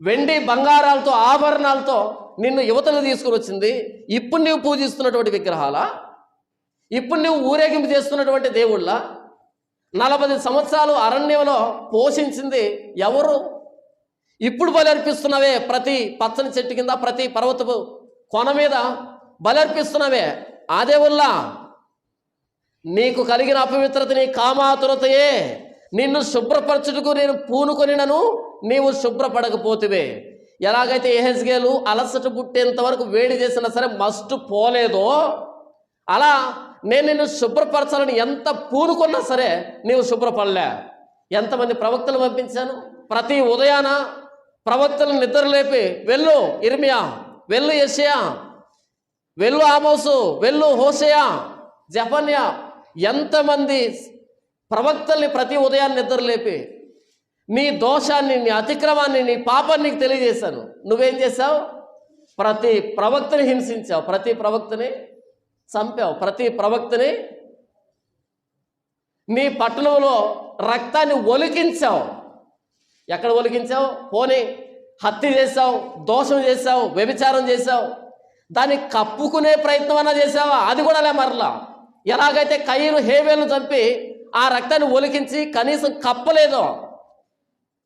వెండి బంగారాలతో ఆభరణాలతో నిన్ను యువతలు తీసుకుని వచ్చింది. ఇప్పుడు నువ్వు పూజిస్తున్నటువంటి విగ్రహాల, ఇప్పుడు నువ్వు ఊరేగింపు చేస్తున్నటువంటి దేవుళ్ళ, 40 సంవత్సరాలు అరణ్యంలో పోషించింది ఎవరు? ఇప్పుడు బలర్పిస్తున్నవే, ప్రతి పచ్చని చెట్టు కింద ప్రతి పర్వతపు కొన మీద బలర్పిస్తున్నవే ఆ దేవుళ్ళ. నీకు కలిగిన అపవిత్రత నీ కామాతురతయే, నిన్ను శుభ్రపరచుటకు నేను పూనుకొనినను నీవు శుభ్రపడకపోతివే. ఎలాగైతే యెహెజ్కేలు అలసట పుట్టేంత వరకు వేడి చేసినా సరే మస్టు పోలేదో, అలా నేను నిన్ను శుభ్రపరచాలని ఎంత పూనుకున్నా సరే నీవు శుభ్రపడలే. ఎంతమంది ప్రవక్తలు పంపించాను, ప్రతి ఉదయాన ప్రవక్తలను నిద్రలేపి వెళ్ళు ఇర్మియా, వెళ్ళు యెషయా, వెళ్ళు ఆమోసు, వెళ్ళు హోషేయ, జెఫన్యా, ఎంతమంది ప్రవక్తల్ని ప్రతి ఉదయాన్ని నిద్రలేపి నీ దోషాన్ని, నీ అతిక్రమాన్ని, నీ పాపాన్ని నీకు తెలియజేశాను. నువ్వేం చేశావు? ప్రతి ప్రవక్తని హింసించావు, ప్రతి ప్రవక్తని చంపావు, ప్రతి ప్రవక్తని నీ పట్టణంలో రక్తాన్ని ఒలికించావు. ఎక్కడ ఒలికించావు? పోనీ హత్య చేశావు, దోషం చేశావు, వ్యభిచారం చేశావు, దాన్ని కప్పుకునే ప్రయత్నం అన్నా చేసావా? అది కూడా లే. మరలా ఎలాగైతే కయీను హేబేలును చంపి ఆ రక్తాన్ని ఒలికించి కనీసం కప్పలేదో,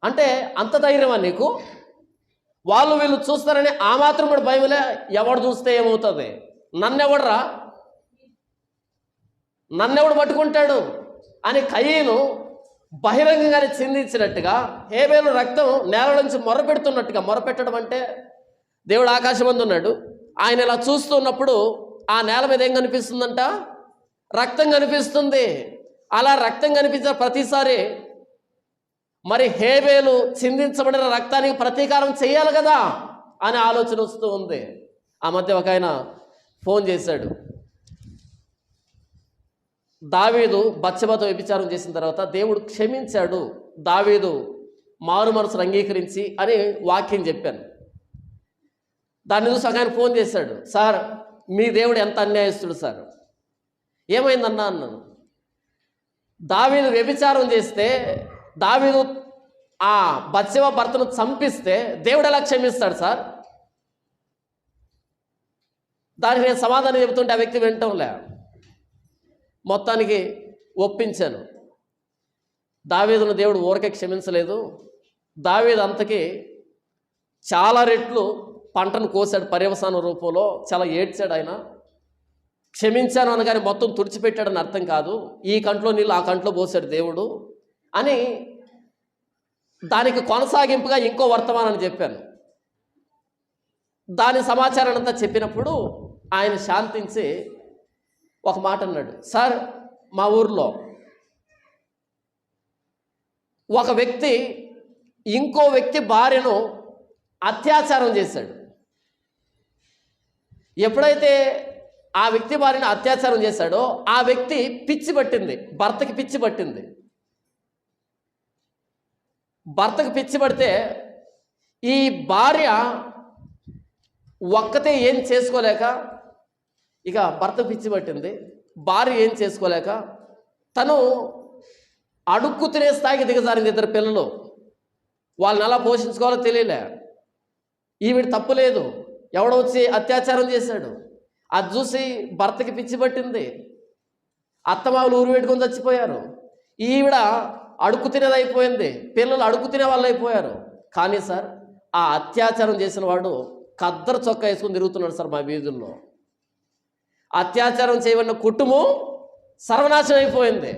అంటే అంత ధైర్యమా నీకు? వాళ్ళు వీళ్ళు చూస్తారని ఆ మాత్రం కూడా భయములే. ఎవడు చూస్తే ఏమవుతుంది? నన్నెవడు పట్టుకుంటాడు అని కయీను బహిరంగంగానే చిందించినట్టుగా హేబేలు రక్తం నేల నుంచి మొరపెడుతున్నట్టుగా, మొరపెట్టడం అంటే దేవుడు ఆకాశం మందు ఉన్నాడు, ఆయన ఇలా చూస్తున్నప్పుడు ఆ నేల మీద ఏం కనిపిస్తుందంట? రక్తం కనిపిస్తుంది. అలా రక్తం కనిపించిన ప్రతిసారి మరి హేబేలు చిందించబడిన రక్తానికి ప్రతీకారం చేయాలి కదా అనే ఆలోచన వస్తూ ఉంది. ఆ మధ్య ఒక ఆయన ఫోన్ చేశాడు. దావీదు బత్షెబతో వ్యభిచారం చేసిన తర్వాత దేవుడు క్షమించాడు, దావీదు మారు మనసును అంగీకరించి అని వాక్యం చెప్పాను. దాన్ని చూసి ఒక ఆయన ఫోన్ చేశాడు, సార్ మీ దేవుడు ఎంత అన్యాయస్తుడు సార్, ఏమైందన్నా అన్నాను. దావీదు వ్యభిచారం చేస్తే, దావీదు ఆ బత్షెబ భర్తను చంపిస్తే దేవుడు ఎలా క్షమిస్తాడు సార్? దానికి నేను సమాధానం చెబుతుంటే ఆ వ్యక్తి వినటంలే. మొత్తానికి ఒప్పించాను. దావీదును దేవుడు ఊరకే క్షమించలేదు, దావీదు అంతకి చాలా రెట్లు పంటను కోసాడు పర్యవసాన రూపంలో. చాలా ఏడ్చాడు ఆయన. క్షమించాను అనగానే మొత్తం తుడిచిపెట్టాడని అర్థం కాదు, ఈ కంట్లో నీళ్ళు ఆ కంట్లో పోసాడు దేవుడు అని దానికి కొనసాగింపుగా ఇంకో వర్తమానాన్ని చెప్పాను. దాని సమాచారం అంతా చెప్పినప్పుడు ఆయన శాంతించి ఒక మాట అన్నాడు, సార్ మా ఊర్లో ఒక వ్యక్తి ఇంకో వ్యక్తి భార్యను అత్యాచారం చేశాడు. ఎప్పుడైతే ఆ వ్యక్తి భార్యను అత్యాచారం చేశాడో ఆ వ్యక్తి పిచ్చి పట్టింది, భర్తకి పిచ్చి పట్టింది. భర్తకు పిచ్చి పడితే ఈ భార్య ఒక్కతే ఏం చేసుకోలేక, ఇక భర్త పిచ్చి పట్టింది, భార్య ఏం చేసుకోలేక తను అడుక్కు తినే స్థాయికి దిగజారింది. ఇద్దరు పిల్లలు, వాళ్ళని ఎలా పోషించుకోవాలో తెలియలే. ఈవిడ తప్పు లేదు, ఎవడో వచ్చి అత్యాచారం చేశాడు, అది చూసి భర్తకి పిచ్చి పట్టింది, అత్తమావులు ఊరు పెట్టుకొని చచ్చిపోయారు, ఈవిడ అడుక్కు తినేది అయిపోయింది, పిల్లలు అడుక్కు తినే వాళ్ళు అయిపోయారు. కానీ సార్ ఆ అత్యాచారం చేసిన వాడు ఖద్దరు చొక్కా వేసుకొని తిరుగుతున్నాడు సార్ మా వీధుల్లో. అత్యాచారం చేయబడిన కుటుంబం సర్వనాశనం అయిపోయింది,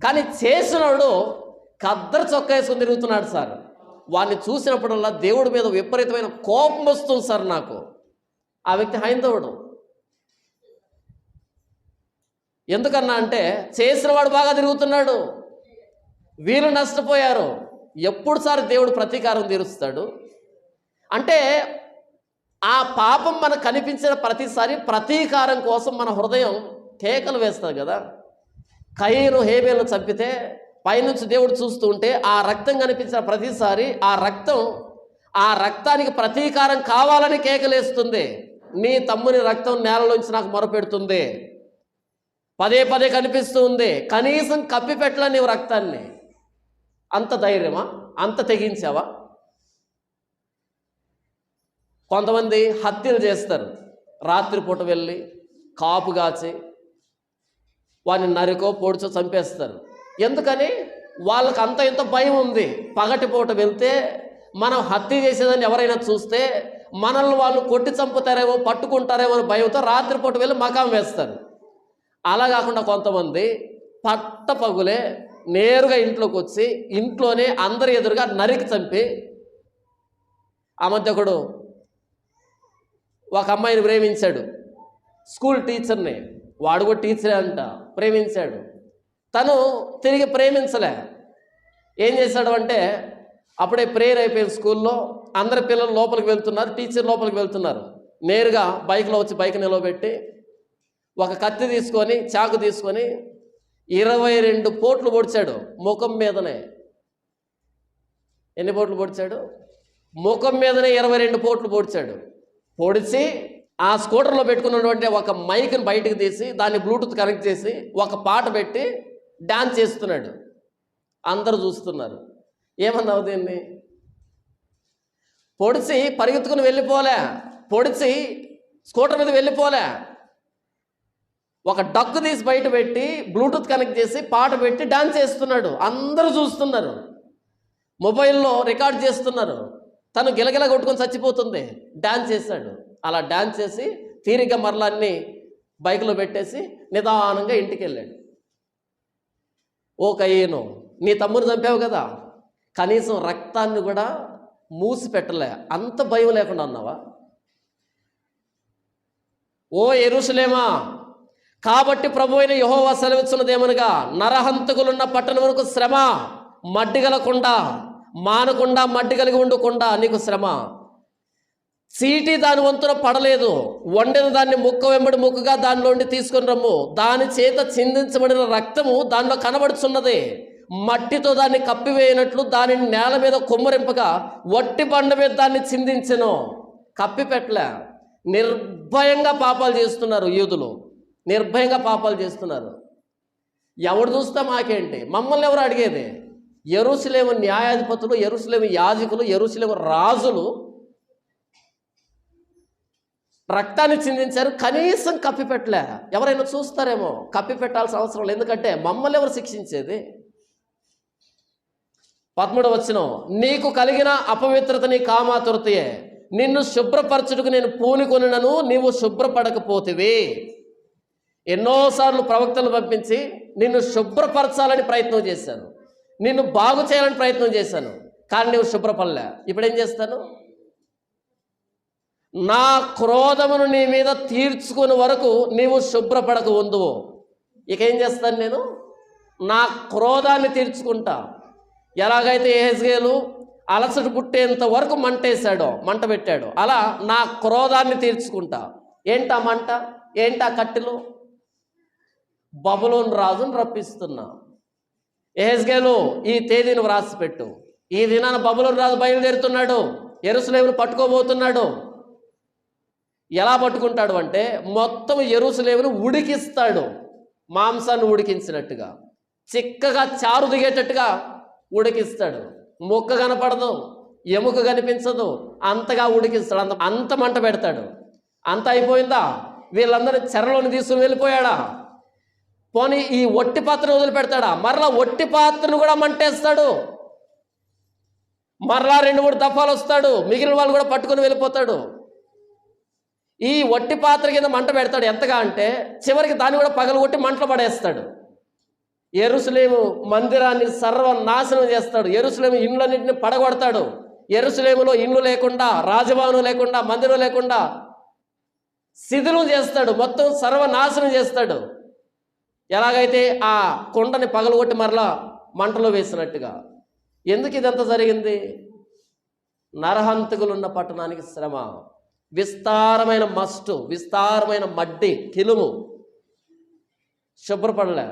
కానీ చేసినవాడు ఖద్దరు చొక్కా వేసుకొని తిరుగుతున్నాడు సార్. వాడిని చూసినప్పుడల్లా దేవుడి మీద విపరీతమైన కోపం వస్తుంది సార్ నాకు. ఆ వ్యక్తి హైందవుడు. ఎందుకన్నా అంటే చేసినవాడు బాగా తిరుగుతున్నాడు, వీళ్ళు నష్టపోయారు. ఎప్పుడు సార్ దేవుడు ప్రతీకారం తీరుస్తాడు? అంటే ఆ పాపం మనకు కనిపించిన ప్రతిసారి ప్రతీకారం కోసం మన హృదయం కేకలు వేస్తుంది కదా. కయీను హేబేలును చంపితే పైనుంచి దేవుడు చూస్తూ ఉంటే ఆ రక్తం కనిపించిన ప్రతిసారి ఆ రక్తానికి ప్రతీకారం కావాలని కేకలేస్తుంది. నీ తమ్ముని రక్తం నేలలోంచి నాకు మొరపెడుతుంది, పదే పదే కనిపిస్తూ ఉంది, కనీసం కప్పిపెట్టలే నీవు రక్తాన్ని. అంత ధైర్యమా? అంత తెగించావా? కొంతమంది హత్యలు చేస్తారు, రాత్రిపూట వెళ్ళి కాపుగాచి వాడిని నరికో పొడిచో చంపేస్తారు. ఎందుకని? వాళ్ళకి అంత ఇంత భయం ఉంది. పగటిపూట వెళ్తే మనం హత్య చేసేదని ఎవరైనా చూస్తే మనల్ని వాళ్ళు కొట్టి చంపుతారేమో, పట్టుకుంటారేమో అని భయంతో రాత్రిపూట వెళ్ళి మకాం వేస్తారు. అలా కాకుండా కొంతమంది పట్టపగులే నేరుగా ఇంట్లోకి వచ్చి ఇంట్లోనే అందరి ఎదురుగా నరికి చంపి. ఆ మధ్య ఒకడు ఒక అమ్మాయిని ప్రేమించాడు, స్కూల్ టీచర్ని, వాడు కూడా టీచరే అంట, ప్రేమించాడు. తను తిరిగి ప్రేమించలే. ఏం చేశాడు అంటే, అప్పుడే ప్రేయర్ అయిపోయింది స్కూల్లో, అందరి పిల్లలు లోపలికి వెళ్తున్నారు, టీచర్ లోపలికి వెళ్తున్నారు. నేరుగా బైక్లో వచ్చి బైక్ నిలవబెట్టి ఒక కత్తి తీసుకొని చాకు తీసుకొని 22 పోట్లు పొడిచాడు ముఖం మీదనే. ఎన్ని పోట్లు పొడిచాడు? ముఖం మీదనే 22 పోట్లు పొడిచాడు. పొడిచి ఆ స్కూటర్లో పెట్టుకున్నటువంటి ఒక మైక్ని బయటకు తీసి దాన్ని బ్లూటూత్ కనెక్ట్ చేసి ఒక పాట పెట్టి డాన్స్ చేస్తున్నాడు. అందరూ చూస్తున్నారు. ఏమన్నావు దీన్ని? పొడిచి పరిగెత్తుకుని వెళ్ళిపోలే, పొడిచి స్కూటర్ మీద వెళ్ళిపోలే, ఒక డక్కు తీసి బయట పెట్టి బ్లూటూత్ కనెక్ట్ చేసి పాట పెట్టి డాన్స్ చేస్తున్నాడు. అందరూ చూస్తున్నారు, మొబైల్లో రికార్డ్ చేస్తున్నారు. తను గిలగిల కొట్టుకొని చచ్చిపోతుంది, డాన్స్ చేశాడు. అలా డాన్స్ చేసి తీరిగ్గా మరలా అన్ని బైక్లో పెట్టేసి నిదానంగా ఇంటికి వెళ్ళాడు. ఓ కయ్యేను, నీ తమ్ముని చంపావు కదా, కనీసం రక్తాన్ని కూడా మూసి పెట్టలే, అంత భయం లేకుండా ఉన్నావా? ఓ యెరూషలేమా, కాబట్టి ప్రభువైన యెహోవా సెలవిస్తున్నదేమనగా, నరహంతకులున్న పట్టణమునకు శ్రమ, మడ్డిగలకుండా మానకుండా మడ్డి కలిగి ఉండకుండా నీకు శ్రమ. చీటి దాని వంతున పడలేదు, వండిన దాన్ని ముక్క వెంబడి ముక్కగా దానిలోండి తీసుకొని రమ్ము. దాని చేత చిందించబడిన రక్తము దానిలో కనబడుచున్నది. మట్టితో దాన్ని కప్పివేయనట్లు దానిని నేల మీద కుమ్మరింపగా వట్టి బండ మీద దాన్ని చిందించెను. కప్పి పెట్టలే. నిర్భయంగా పాపాలు చేస్తున్నారు యూదులు, నిర్భయంగా పాపాలు చేస్తున్నారు. ఎవడు చూస్తే మాకేంటి, మమ్మల్ని ఎవరు అడిగేది? యెరూషలేము న్యాయాధిపతులు, యెరూషలేము యాజకులు, యెరూషలేము రాజులు రక్తాన్ని చిందించారు, కనీసం కప్పి పెట్టలే. ఎవరైనా చూస్తారేమో, కప్పి పెట్టాల్సిన అవసరం లేదు, ఎందుకంటే మమ్మల్ని ఎవరు శిక్షించేది? 13వ వచనం, నీకు కలిగిన అపవిత్రత నీ కామాతురతయే, నిన్ను శుభ్రపరచుటకు నేను పూనుకొనినను నీవు శుభ్రపడకపోతివి. ఎన్నోసార్లు ప్రవక్తలు పంపించి నిన్ను శుభ్రపరచాలని ప్రయత్నం చేశాను, నిన్ను బాగు చేయాలని ప్రయత్నం చేశాను, కానీ నువ్వు శుభ్రపడలే. ఇప్పుడేం చేస్తాను? నా క్రోధమును నీ మీద తీర్చుకునే వరకు నీవు శుభ్రపడక ఉందువు. ఇక ఏం చేస్తాను నేను? నా క్రోధాన్ని తీర్చుకుంటా. ఎలాగైతే యెహెజ్కేలు అలసట పుట్టేంత వరకు మంట పెట్టాడు, అలా నా క్రోధాన్ని తీర్చుకుంటా. ఏంటా మంట? ఏంటా కట్టెలు? బబులోను రాజును రప్పిస్తున్నా. యెహెజ్కేలు ఈ తేదీని వ్రాసిపెట్టు, ఈ దినాన బబులోను రాజు బయలుదేరుతున్నాడు, యెరూషలేమును పట్టుకోబోతున్నాడు. ఎలా పట్టుకుంటాడు అంటే మొత్తం యెరూషలేమును ఉడికిస్తాడు, మాంసాన్ని ఉడికించినట్టుగా, చిక్కగా చారు దిగేటట్టుగా ఉడికిస్తాడు. మొక్క కనపడదు, ఎముక కనిపించదు, అంతగా ఉడికిస్తాడు. అంత మంట పెడతాడు. అంత అయిపోయిందా? వీళ్ళందరినీ చెరలోని తీసుకుని వెళ్ళిపోయాడా? పోనీ ఈ ఒట్టి పాత్రను వదిలిపెడతాడా? మరలా ఒట్టి పాత్రను కూడా మంటేస్తాడు. మరలా 2-3 దఫాలు వస్తాడు, మిగిలిన వాళ్ళు కూడా పట్టుకొని వెళ్ళిపోతాడు. ఈ ఒట్టి పాత్ర కింద మంట పెడతాడు. ఎంతగా అంటే చివరికి దాన్ని కూడా పగలగొట్టి మంటలు పడేస్తాడు. యెరూషలేము మందిరాన్ని సర్వనాశనం చేస్తాడు. యెరూషలేము ఇండ్లన్నింటినీ పడగొడతాడు. యెరూషలేములో ఇండ్లు లేకుండా, రాజభవనం లేకుండా, మందిరం లేకుండా శిథిలం చేస్తాడు. మొత్తం సర్వనాశనం చేస్తాడు. ఎలాగైతే ఆ కొండని పగలగొట్టి మరలా మంటలో వేసినట్టుగా. ఎందుకు ఇదంతా జరిగింది? నరహంతకులున్న పట్టణానికి శ్రమ, విస్తారమైన మస్టు, విస్తారమైన మడ్డి, కిలుము, శుభ్రపడలే.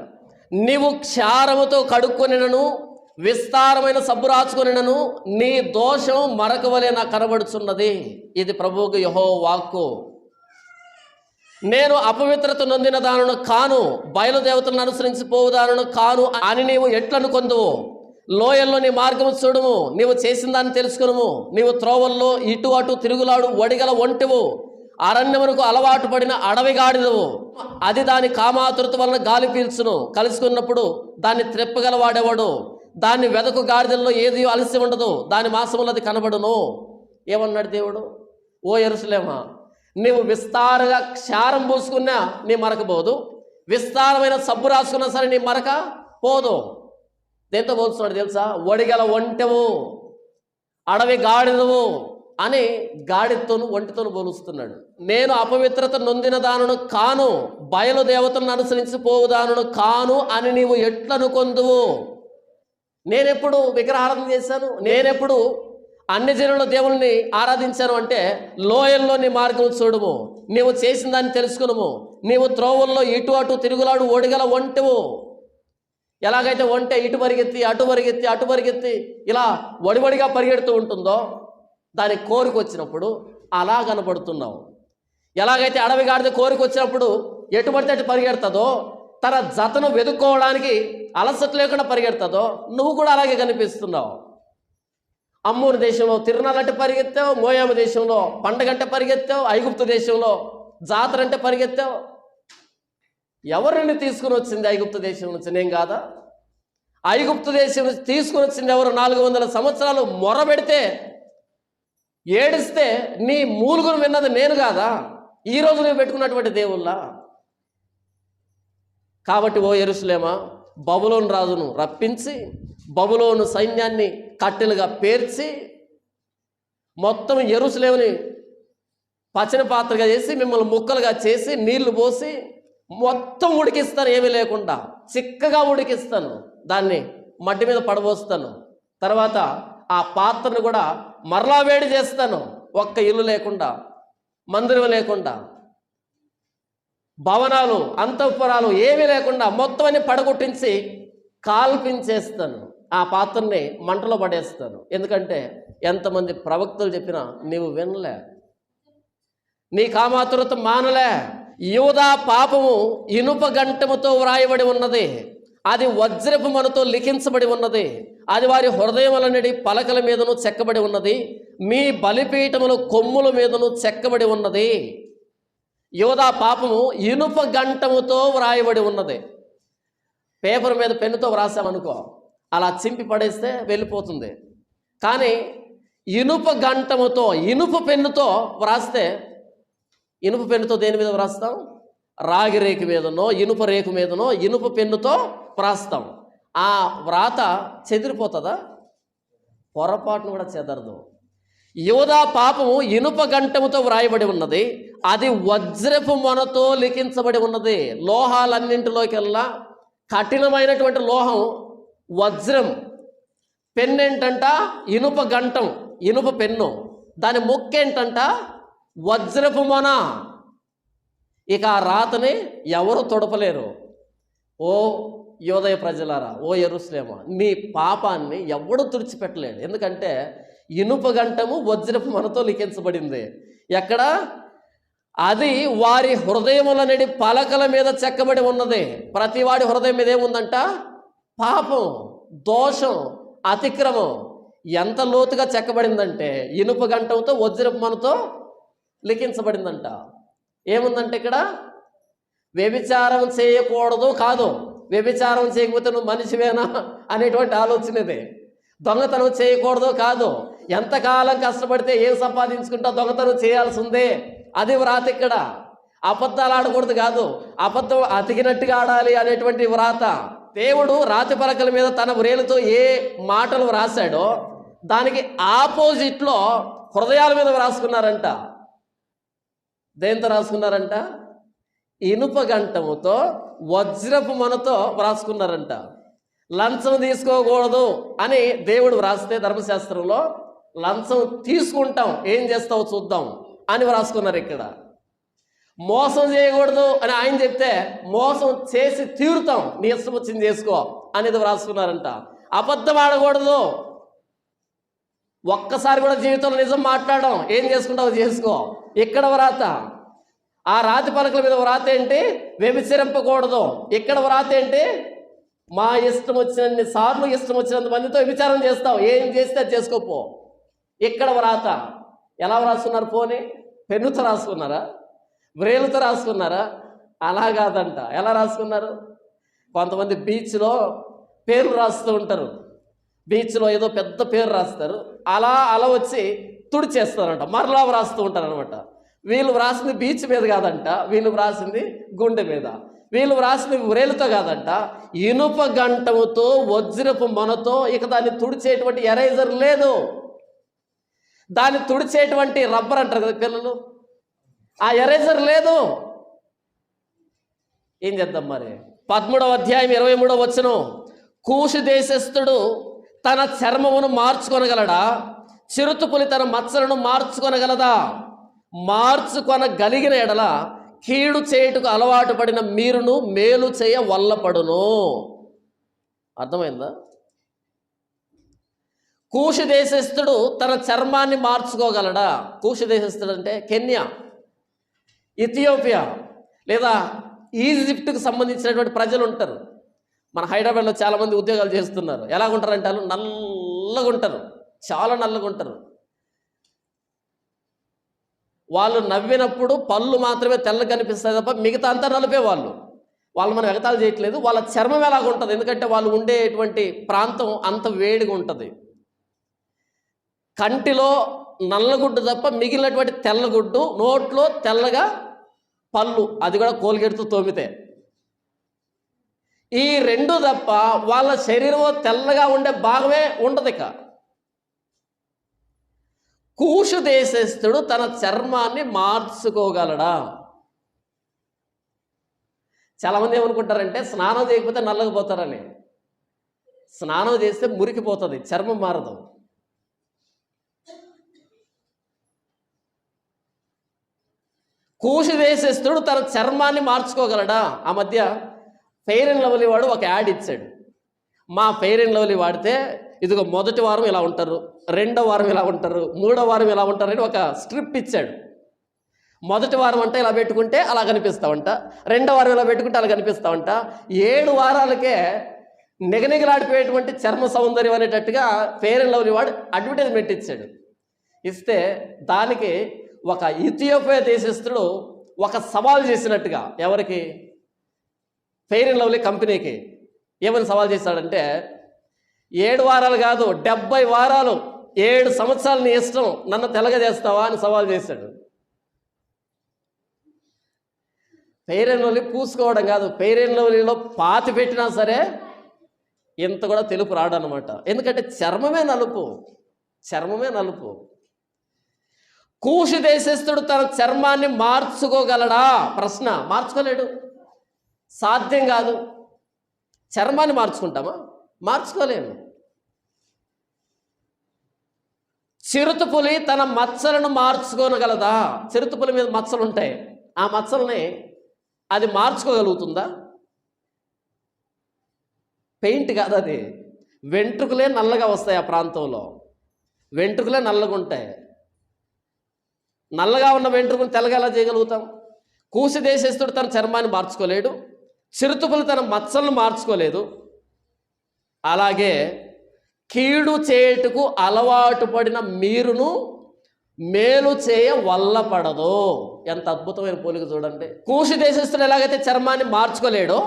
నీవు క్షారముతో కడుక్కొనినను విస్తారమైన సబ్బు రాచుకొనినను నీ దోషం మరక వలె నాకు కనబడుచున్నది. ఇది ప్రభువుకు యెహోవా వాక్కు. నేను అపవిత్రత నొందిన దానను కాను, బయలుదేవతలను అనుసరించి పోవుదానను కాను అని నీవు ఎట్లనుకొందువు? లోయల్లో నీ మార్గము చూడుము, నీవు చేసిన దాన్ని తెలుసుకునుము. నీవు త్రోవల్లో ఇటు అటు తిరుగులాడు వడిగల ఒంటివు, అరణ్యమునకు అలవాటు పడిన అడవిగాడిదవు. అది దాని కామాతురత వలన గాలి పీల్చును, కలుసుకున్నప్పుడు దాన్ని త్రెప్పగలవాడేవాడు. దాన్ని వెదకు గాడిదల్లో ఏది అలసి ఉండదు, దాని మాసములు అది కనబడును. ఏమన్నాడు దేవుడు? ఓ యెరూషలేమా, నీవు విస్తారంగా క్షారం పూసుకున్నా నీ మరక పోదు, విస్తారమైన సబ్బు రాసుకున్నా సరే నీ మరక పోదు. దేంతో పోల్చున్నాడు తెలుసా? ఒడిగల ఒంటెవు, అడవి గాడిదవు అని గాడితోను ఒంటితోను పోలుస్తున్నాడు. నేను అపవిత్రత నొందిన దానను కాను, బయలుదేవతలను అనుసరించి పోవుదానను కాను అని నీవు ఎట్లనుకొందువు? నేనెప్పుడు విగ్రహారాధన చేశాను? నేనెప్పుడు అన్ని జనుల దేవుల్ని ఆరాధించాను అంటే లోయల్లో నీ మార్గం చూడము, నీవు చేసిన దాన్ని తెలుసుకునము, నీవు త్రోవల్లో ఇటు అటు తిరుగులాడు ఓడిగల ఒంటెవు. ఎలాగైతే ఒంటె ఇటు పరిగెత్తి అటు పరిగెత్తి అటు పరిగెత్తి ఇలా వడివడిగా పరిగెడుతూ ఉంటుందో దాని కోరిక వచ్చినప్పుడు అలా కనపడుతున్నావు. ఎలాగైతే అడవి గాడిద కోరిక వచ్చినప్పుడు ఎటు పడితే అటు పరిగెడుతుందో, తన జతను వెతుక్కోవడానికి అలసట లేకుండా పరిగెడుతుందో, నువ్వు కూడా అలాగే కనిపిస్తున్నావు. అమ్మూరు దేశంలో తిరునాళ్ళంటే పరిగెత్తావు, మోయాము దేశంలో పండగంటే పరిగెత్తావు, ఐగుప్తు దేశంలో జాతర అంటే పరిగెత్తావు. ఎవరిని తీసుకుని వచ్చింది ఐగుప్తు దేశం నుంచి? నేను కాదా? ఐగుప్తు దేశం నుంచి తీసుకుని వచ్చింది ఎవరు? 400 సంవత్సరాలు మొరబెడితే ఏడిస్తే నీ మూలుగును విన్నది నేను కాదా? ఈరోజు నువ్వు పెట్టుకున్నటువంటి దేవుళ్ళ. కాబట్టి ఓ యెరూషలేమా, బబులోను రాజును రప్పించి బబులోను సైన్యాన్ని కట్టెలుగా పేర్చి మొత్తం యెరూషలేముని పచ్చని పాత్రగా చేసి మిమ్మల్ని ముక్కలుగా చేసి నీళ్లు పోసి మొత్తం ఉడికిస్తాను, ఏమీ లేకుండా చిక్కగా ఉడికిస్తాను, దాన్ని మట్టి మీద పడబోస్తాను. తర్వాత ఆ పాత్రను కూడా మరలా వేడి చేస్తాను, ఒక్క ఇల్లు లేకుండా, మందిరం లేకుండా, భవనాలు అంతఃపురాలు ఏమీ లేకుండా మొత్తం అన్ని పడగొట్టించి కాల్పించేస్తాను. ఆ పాత్రని మంటలో పడేస్తాను. ఎందుకంటే ఎంతమంది ప్రవక్తలు చెప్పినా నీవు వినలే, నీ కామాతురత మానలే. యూదా పాపము ఇనుప గంటముతో వ్రాయబడి ఉన్నది, అది వజ్రపు మనుతో లిఖించబడి ఉన్నది, అది వారి హృదయములనడి పలకల మీదను చెక్కబడి ఉన్నది, మీ బలిపీఠముల కొమ్ముల మీదను చెక్కబడి ఉన్నది. యూదా పాపము ఇనుప గంటముతో వ్రాయబడి ఉన్నది. పేపర్ మీద పెన్నుతో వ్రాసామనుకో, అలా చింపి పడేస్తే వెళ్ళిపోతుంది. కానీ ఇనుప గంటముతో, ఇనుప పెన్నుతో వ్రాస్తే, ఇనుప పెన్నుతో దేని మీద వ్రాస్తాం? రాగి రేకు మీదనో ఇనుప రేకు మీదనో ఇనుప పెన్నుతో వ్రాస్తాం. ఆ వ్రాత చెదిరిపోతుందా? పొరపాటును కూడా చెదరదు. యూదా పాపము ఇనుప గంటముతో వ్రాయబడి ఉన్నది, అది వజ్రపు మొనతో లిఖించబడి ఉన్నది. లోహాలన్నింటిలోకెల్లా కఠినమైనటువంటి లోహం వజ్రం. పెన్ను ఏంటంట? ఇనుప గంటం, ఇనుప పెన్ను. దాని మొక్కేంటంట? వజ్రపు మొన. ఇక ఆ రాతని ఎవరు తొడపలేరు. ఓ యోదయ ప్రజలారా, ఓ యెరూషలేమా, నీ పాపాన్ని ఎవడు తుడిచిపెట్టలేడు. ఎందుకంటే ఇనుప గంటము వజ్రపు మొనతో లిఖించబడింది. ఎక్కడ? అది వారి హృదయములనడి పలకల మీద చెక్కబడి ఉన్నది. ప్రతి వాడి హృదయం మీద ఏముందంట? పాపం, దోషం, అతిక్రమం. ఎంత లోతుగా చెక్కబడిందంటే ఇనుప గంటంతో వజ్రపు మొనతో లిఖించబడిందంట. ఏముందంటే ఇక్కడ? వ్యభిచారం చేయకూడదు కాదు, వ్యభిచారం చేయకపోతే నువ్వు మనిషివేనా అనేటువంటి ఆలోచనదే. దొంగతనం చేయకూడదు కాదు, ఎంతకాలం కష్టపడితే ఏం సంపాదించుకుంటా దొంగతనం చేయాల్సిందే, అది వ్రాత ఇక్కడ. అబద్ధాలు ఆడకూడదు కాదు, అబద్ధం అతికినట్టుగా ఆడాలి అనేటువంటి వ్రాత. దేవుడు రాతి పలకల మీద తన వ్రేలుతో ఏ మాటలు వ్రాసాడో దానికి ఆపోజిట్లో హృదయాల మీద వ్రాసుకున్నారంట. దేంతో రాసుకున్నారంట? ఇనుప గంటముతో వజ్రపు మొనతో వ్రాసుకున్నారంట. లంచం తీసుకోకూడదు అని దేవుడు వ్రాస్తే ధర్మశాస్త్రంలో లంచం తీసుకుంటాం, ఏం చేస్తావు చూద్దాం అని వ్రాసుకున్నారు. ఇక్కడ మోసం చేయకూడదు అని ఆయన చెప్తే మోసం చేసి తీరుతాం, నీ ఇష్టం వచ్చింది చేసుకో అనేది వ్రాసుకున్నారంట. అబద్ధం ఆడకూడదు, ఒక్కసారి కూడా జీవితంలో నిజం మాట్లాడడం, ఏం చేసుకుంటావు చేసుకో. ఇక్కడ వ్రాత. ఆ రాతి పలకల మీద వ్రాత ఏంటి? వ్యభిచరింపకూడదు. ఇక్కడ వ్రాత ఏంటి? మా ఇష్టం వచ్చినన్ని సార్లు ఇష్టం వచ్చినంత మందితో వ్యభిచారం చేస్తావు, ఏం చేస్తే అది చేసుకోపో. ఇక్కడ వ్రాత. ఎలా వ్రాసుకున్నారు? పోనీ పెన్నుతో రాసుకున్నారా? వ్రేలుతో రాసుకున్నారా? అలా కాదంట. ఎలా రాసుకున్నారు? కొంతమంది బీచ్లో పేర్లు రాస్తూ ఉంటారు, బీచ్లో ఏదో పెద్ద పేరు రాస్తారు, అలా వచ్చి తుడిచేస్తారంట, మరలా వ్రాస్తూ ఉంటారు అనమాట. వీళ్ళు వ్రాసింది బీచ్ మీద కాదంట, వీళ్ళు వ్రాసింది గుండె మీద. వీళ్ళు వ్రాసింది వ్రేలుతో కాదంట, ఇనుప గంటముతో వజ్రపు మొనతో. ఇక దాన్ని తుడిచేటువంటి ఎరైజర్ లేదు, దాన్ని తుడిచేటువంటి రబ్బర్ అంటారు కదా పిల్లలు, ఆ ఎరేజర్ లేదు. ఏం చేద్దాం మరి? 13వ అధ్యాయం 23వ వచనం, కూషు దేశస్థుడు తన చర్మమును మార్చుకొనగలడా? చిరుతపులి తన మచ్చలను మార్చుకొనగలదా? మార్చుకొనగలిగిన ఎడల కీడు చేయుటకు అలవాటు పడిన మీరును మేలు చేయ వల్లపడును. అర్థమైందా? కూషు దేశస్థుడు తన చర్మాన్ని మార్చుకోగలడా? కూషు దేశస్థుడు అంటే కెన్యా, ఇథియోపియా లేదా ఈజిప్ట్కి సంబంధించినటువంటి ప్రజలు ఉంటారు. మన హైదరాబాద్లో చాలామంది ఉద్యోగాలు చేస్తున్నారు. ఎలాగుంటారంటే వాళ్ళు నల్లగా ఉంటారు, చాలా నల్లగా ఉంటారు. వాళ్ళు నవ్వినప్పుడు పళ్ళు మాత్రమే తెల్లగా కనిపిస్తాయి తప్ప మిగతా అంతా నలిపే వాళ్ళు మనం ఎగతాళి చేయట్లేదు. వాళ్ళ చర్మం ఎలాగుంటుంది, ఎందుకంటే వాళ్ళు ఉండేటువంటి ప్రాంతం అంత వేడిగా ఉంటుంది. కంటిలో నల్లగుడ్డు తప్ప మిగిలినటువంటి తెల్లగుడ్డు, నోట్లో తెల్లగా పళ్ళు, అది కూడా కోల్గేట్తో తోమితే. ఈ రెండు తప్ప వాళ్ళ శరీరంలో తెల్లగా ఉండే భాగమే ఉండదు. ఇక కూషు దేశస్థుడు తన చర్మాన్ని మార్చుకోగలడా? చాలామంది ఏమనుకుంటారంటే స్నానం చేయకపోతే నల్లగిపోతారని. స్నానం చేస్తే మురికిపోతుంది, చర్మం మారదు. కూషు దేశస్థుడు తన చర్మాన్ని మార్చుకోగలడా? ఆ మధ్య ఫెయిర్ అండ్ లవ్లీ వాడు ఒక యాడ్ ఇచ్చాడు. మా ఫెయిర్ అండ్ లవ్లీ వాడితే ఇదిగో మొదటి వారం ఇలా ఉంటారు, రెండో వారం ఇలా ఉంటారు, మూడో వారం ఇలా ఉంటారని ఒక స్ట్రిప్ ఇచ్చాడు. మొదటి వారం అంటే ఇలా పెట్టుకుంటే అలా కనిపిస్తామంట, రెండో వారం ఇలా పెట్టుకుంటే అలా కనిపిస్తామంట. 7 వారాలకే నిగనిగలాడిపోయేటువంటి చర్మ సౌందర్యం అనేటట్టుగా ఫెయిర్ అండ్ లవ్లీ వాడు అడ్వర్టైజ్మెంట్ ఇచ్చాడు. ఇస్తే దానికి ఒక ఇథియోపియా దేశస్థుడు ఒక సవాల్ చేసినట్టుగా, ఎవరికి? ఫెయిర్ అండ్ లవ్లీ కంపెనీకి. ఏమని సవాల్ చేశాడంటే 7 వారాలు కాదు 70 వారాలు 7 సంవత్సరాలు నీ ఇష్టం, నన్ను తెల్లగా చేస్తావా అని సవాల్ చేశాడు. ఫెయిర్ అండ్ లవ్లీ పూసుకోవడం కాదు, ఫెయిర్ అండ్ లవ్లీలో పాతి పెట్టినా సరే ఇంత కూడా తెలుపు రాడనమాట. ఎందుకంటే చర్మమే నలుపు. కూషు దేశస్థుడు తన చర్మాన్ని మార్చుకోగలడా? ప్రశ్న. మార్చుకోలేడు, సాధ్యం కాదు. చర్మాన్ని మార్చుకుంటామా? మార్చుకోలేము. చిరుతపులి తన మచ్చలను మార్చుకోగలదా? చిరుతపులి మీద మచ్చలు ఉంటాయి, ఆ మచ్చల్ని అది మార్చుకోగలుగుతుందా? పెయింట్ కాదు అది, వెంట్రుకలే నల్లగా వస్తాయి. ఆ ప్రాంతంలో వెంట్రుకలే నల్లగా ఉంటాయి. నల్లగా ఉన్న వెంట్రుకను తెల్లగా ఎలా చేయగలుగుతాం? కూషు దేశస్థుడు తన చర్మాన్ని మార్చుకోలేడు, చిరుతపులి తన మచ్చలను మార్చుకోలేదు. అలాగే కీడు చేయుటకు అలవాటు పడిన మీరును మేలు చేయ వల్లపడదు. ఎంత అద్భుతమైన పోలిక చూడండి. కూషు దేశస్థుడు ఎలాగైతే చర్మాన్ని మార్చుకోలేడో,